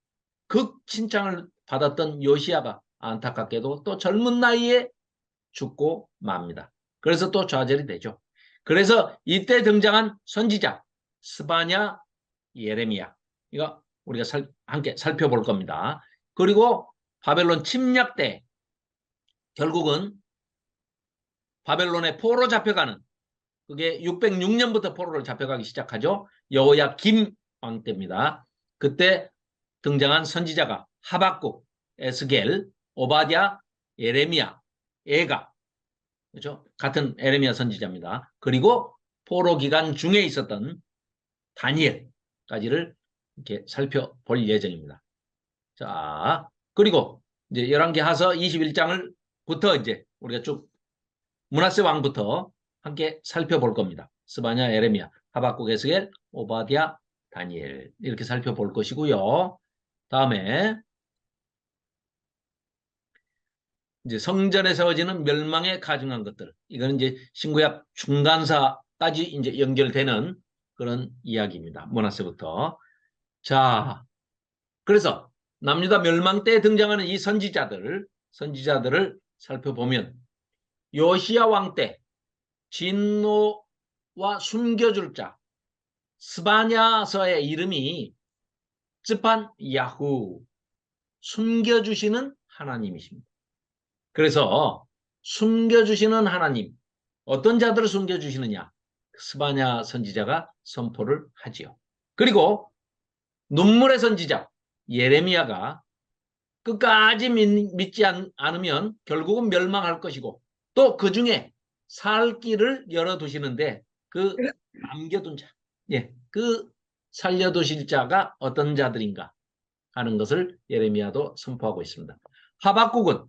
극 칭찬을 받았던 요시야가 안타깝게도 또 젊은 나이에 죽고 맙니다. 그래서 또 좌절이 되죠. 그래서 이때 등장한 선지자 스바냐, 예레미야, 이거 우리가 함께 살펴볼 겁니다. 그리고 바벨론 침략 때 결국은 바벨론에 포로 잡혀가는, 그게 606년부터 포로를 잡혀가기 시작하죠. 여호야김 왕 때입니다. 그때 등장한 선지자가 하박국, 에스겔, 오바댜, 예레미야, 에가, 그렇죠? 같은 에레미야 선지자입니다. 그리고 포로 기간 중에 있었던 다니엘까지를 이렇게 살펴볼 예정입니다. 자, 그리고 이제 열왕기하서 21장을부터 이제 우리가 쭉 므낫세 왕부터 함께 살펴볼 겁니다. 스바냐, 에레미야, 하박국, 에스겔, 오바댜, 다니엘 이렇게 살펴볼 것이고요. 다음에 이제 성전에 세워지는 멸망에 가증한 것들, 이거는 이제 신구약 중간사까지 이제 연결되는 그런 이야기입니다. 므낫세부터. 자, 그래서 남유다 멸망 때 등장하는 이 선지자들을 살펴보면 요시야 왕 때 진노와 숨겨줄 자 스바냐서의 이름이 쯔판 야후, 숨겨주시는 하나님이십니다. 그래서 숨겨주시는 하나님, 어떤 자들을 숨겨주시느냐? 스바냐 선지자가 선포를 하지요. 그리고 눈물의 선지자 예레미야가 끝까지 믿지 않으면 결국은 멸망할 것이고 또 그 중에 살 길을 열어두시는데 그 남겨둔 자, 예, 그 살려두실 자가 어떤 자들인가 하는 것을 예레미야도 선포하고 있습니다. 하박국은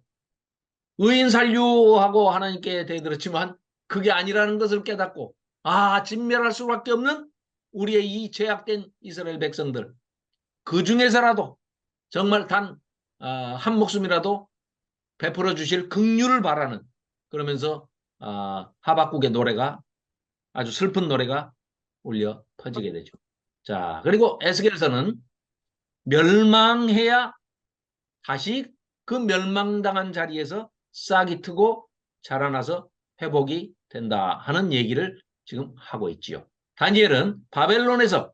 의인 살류하고 하나님께 대들었지만 그게 아니라는 것을 깨닫고 진멸할 수밖에 없는 우리의 이 죄악된 이스라엘 백성들 그 중에서라도 정말 단 한 목숨이라도 베풀어 주실 긍휼을 바라는 그러면서 하박국의 노래가 아주 슬픈 노래가 울려 퍼지게 되죠. 자, 그리고 에스겔서는 멸망해야 다시 그 멸망당한 자리에서 싹이 트고 자라나서 회복이 된다 하는 얘기를 지금 하고 있지요. 다니엘은 바벨론에서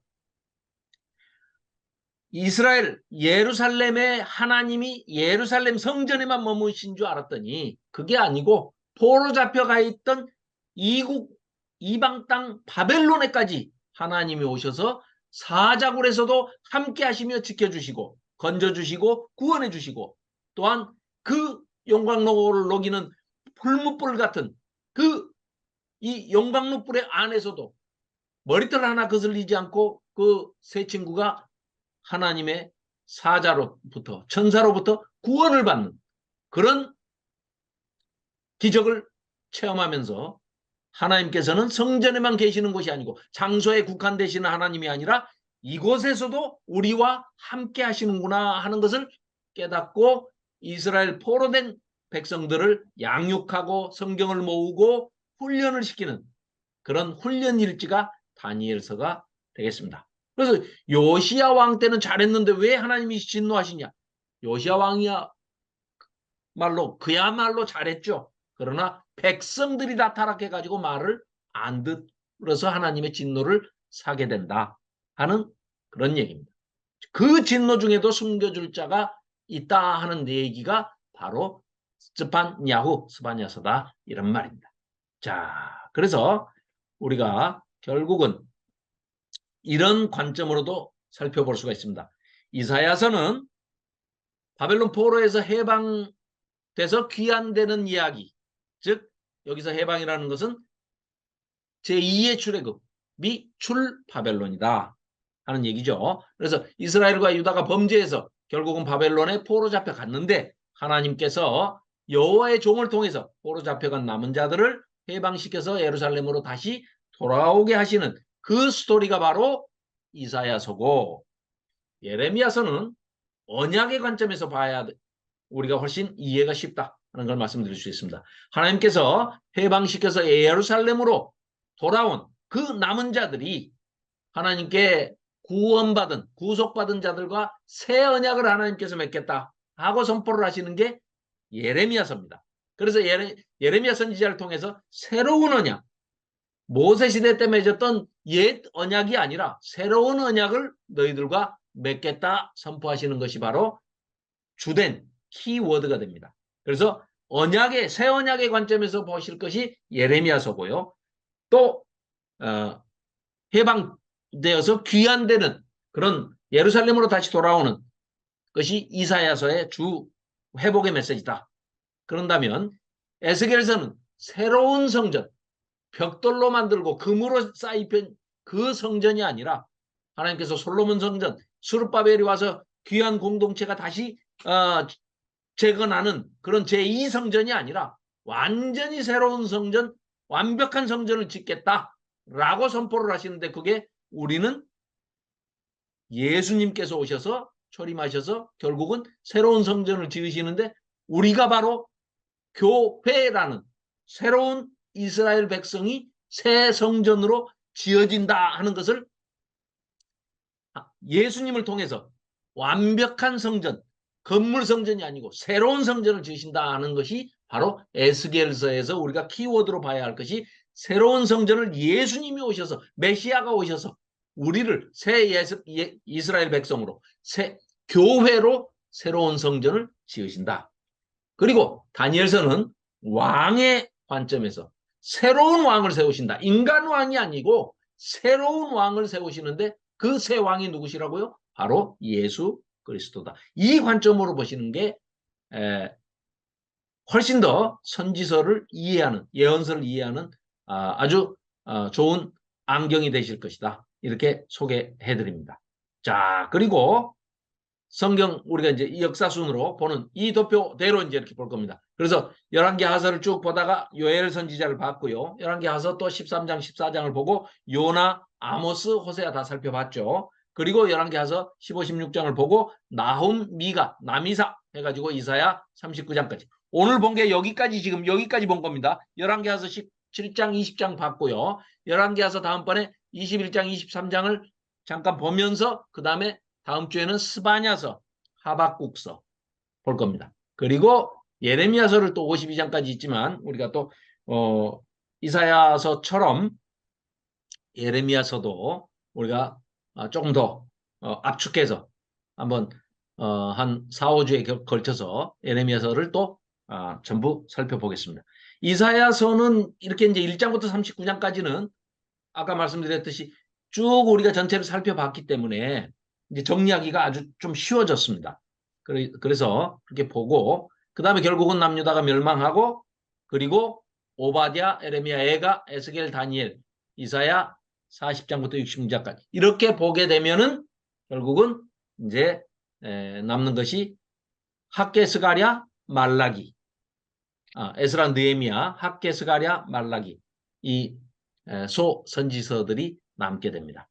이스라엘 예루살렘의 하나님이 예루살렘 성전에만 머무신 줄 알았더니 그게 아니고 포로 잡혀가 있던 이국 이방 땅 바벨론에까지 하나님이 오셔서 사자굴에서도 함께 하시며 지켜주시고 건져주시고 구원해주시고 또한 그 영광로를 녹이는 풀무불 같은 그 이 영광로 뿔의 안에서도 머리털 하나 거슬리지 않고 그 세 친구가 하나님의 사자로부터 천사로부터 구원을 받는 그런 기적을 체험하면서 하나님께서는 성전에만 계시는 것이 아니고 장소에 국한되시는 하나님이 아니라 이곳에서도 우리와 함께 하시는구나 하는 것을 깨닫고 이스라엘 포로된 백성들을 양육하고 성경을 모으고 훈련을 시키는 그런 훈련 일지가 다니엘서가 되겠습니다. 그래서 요시야 왕 때는 잘했는데 왜 하나님이 진노하시냐? 요시야 왕이야 말로 그야말로 잘했죠. 그러나 백성들이 다 타락해가지고 말을 안 들어서 하나님의 진노를 사게 된다 하는 그런 얘기입니다. 그 진노 중에도 숨겨줄 자가 있다 하는 얘기가 바로 스바냐서다 이런 말입니다. 자, 그래서 우리가 결국은 이런 관점으로도 살펴볼 수가 있습니다. 이사야서는 바벨론 포로에서 해방돼서 귀환되는 이야기, 즉 여기서 해방이라는 것은 제2의 출애굽이 출바벨론이다 하는 얘기죠. 그래서 이스라엘과 유다가 범죄해서 결국은 바벨론에 포로 잡혀갔는데 하나님께서 여호와의 종을 통해서 포로 잡혀간 남은 자들을 해방시켜서 예루살렘으로 다시 돌아오게 하시는 그 스토리가 바로 이사야서고 예레미야서는 언약의 관점에서 봐야 우리가 훨씬 이해가 쉽다 하는 걸 말씀드릴 수 있습니다. 하나님께서 해방시켜서 예루살렘으로 돌아온 그 남은 자들이 하나님께 구원받은 구속받은 자들과 새 언약을 하나님께서 맺겠다 하고 선포를 하시는 게 예레미야서입니다. 그래서 예레미야 선지자를 통해서 새로운 언약 모세 시대 때 맺었던 옛 언약이 아니라 새로운 언약을 너희들과 맺겠다 선포하시는 것이 바로 주된 키워드가 됩니다. 그래서 언약의 새 언약의 관점에서 보실 것이 예레미야서고요. 또 해방되어서 귀환되는 그런 예루살렘으로 다시 돌아오는 것이 이사야서의 주 회복의 메시지다. 그런다면 에스겔서는 새로운 성전, 벽돌로 만들고 금으로 쌓이편 그 성전이 아니라 하나님께서 솔로몬 성전, 스룹바벨이 와서 귀한 공동체가 다시 재건하는 그런 제2성전이 아니라 완전히 새로운 성전, 완벽한 성전을 짓겠다라고 선포를 하시는데 그게 우리는 예수님께서 오셔서 초림하셔서 결국은 새로운 성전을 지으시는데 우리가 바로 교회라는 새로운 이스라엘 백성이 새 성전으로 지어진다 하는 것을 예수님을 통해서 완벽한 성전, 건물 성전이 아니고 새로운 성전을 지으신다 하는 것이 바로 에스겔서에서 우리가 키워드로 봐야 할 것이 새로운 성전을 예수님이 오셔서 메시아가 오셔서 우리를 새 이스라엘 백성으로 새 교회로 새로운 성전을 지으신다. 그리고 다니엘서는 왕의 관점에서 새로운 왕을 세우신다. 인간 왕이 아니고 새로운 왕을 세우시는데 그 새 왕이 누구시라고요? 바로 예수 그리스도다. 이 관점으로 보시는 게 훨씬 더 선지서를 이해하는, 예언서를 이해하는 아주 좋은 안경이 되실 것이다. 이렇게 소개해 드립니다. 자, 그리고 성경 우리가 이제 이 역사순으로 보는 이 도표대로 이제 이렇게 볼 겁니다. 그래서 열왕기 하서를 쭉 보다가 요엘 선지자를 봤고요. 열왕기 하서 또 13장, 14장을 보고 요나, 아모스, 호세아 다 살펴봤죠. 그리고 열왕기 하서 15, 16장을 보고 나훔, 미가, 남이사 해가지고 이사야 39장까지. 오늘 본 게 여기까지 지금 여기까지 본 겁니다. 열왕기 하서 17장, 20장 봤고요. 열왕기 하서 다음번에 21장, 23장을 잠깐 보면서 그 다음에 다음 주에는 스바냐서, 하박국서 볼 겁니다. 그리고 예레미야서를 또 52장까지 있지만 우리가 또 이사야서처럼 예레미야서도 우리가 조금 더 압축해서 한번 한 4, 5주에 걸쳐서 예레미야서를 또 전부 살펴보겠습니다. 이사야서는 이렇게 이제 1장부터 39장까지는 아까 말씀드렸듯이 쭉 우리가 전체를 살펴봤기 때문에 이제 정리하기가 아주 좀 쉬워졌습니다. 그래서 그렇게 보고 그 다음에 결국은 남유다가 멸망하고 그리고 오바댜, 에레미야, 에가, 에스겔, 다니엘, 이사야 40장부터 66장까지 이렇게 보게 되면은 결국은 이제 남는 것이 학개, 스가랴, 말라기, 에스라, 느헤미야, 학개, 스가랴, 말라기 이 소 선지서들이 남게 됩니다.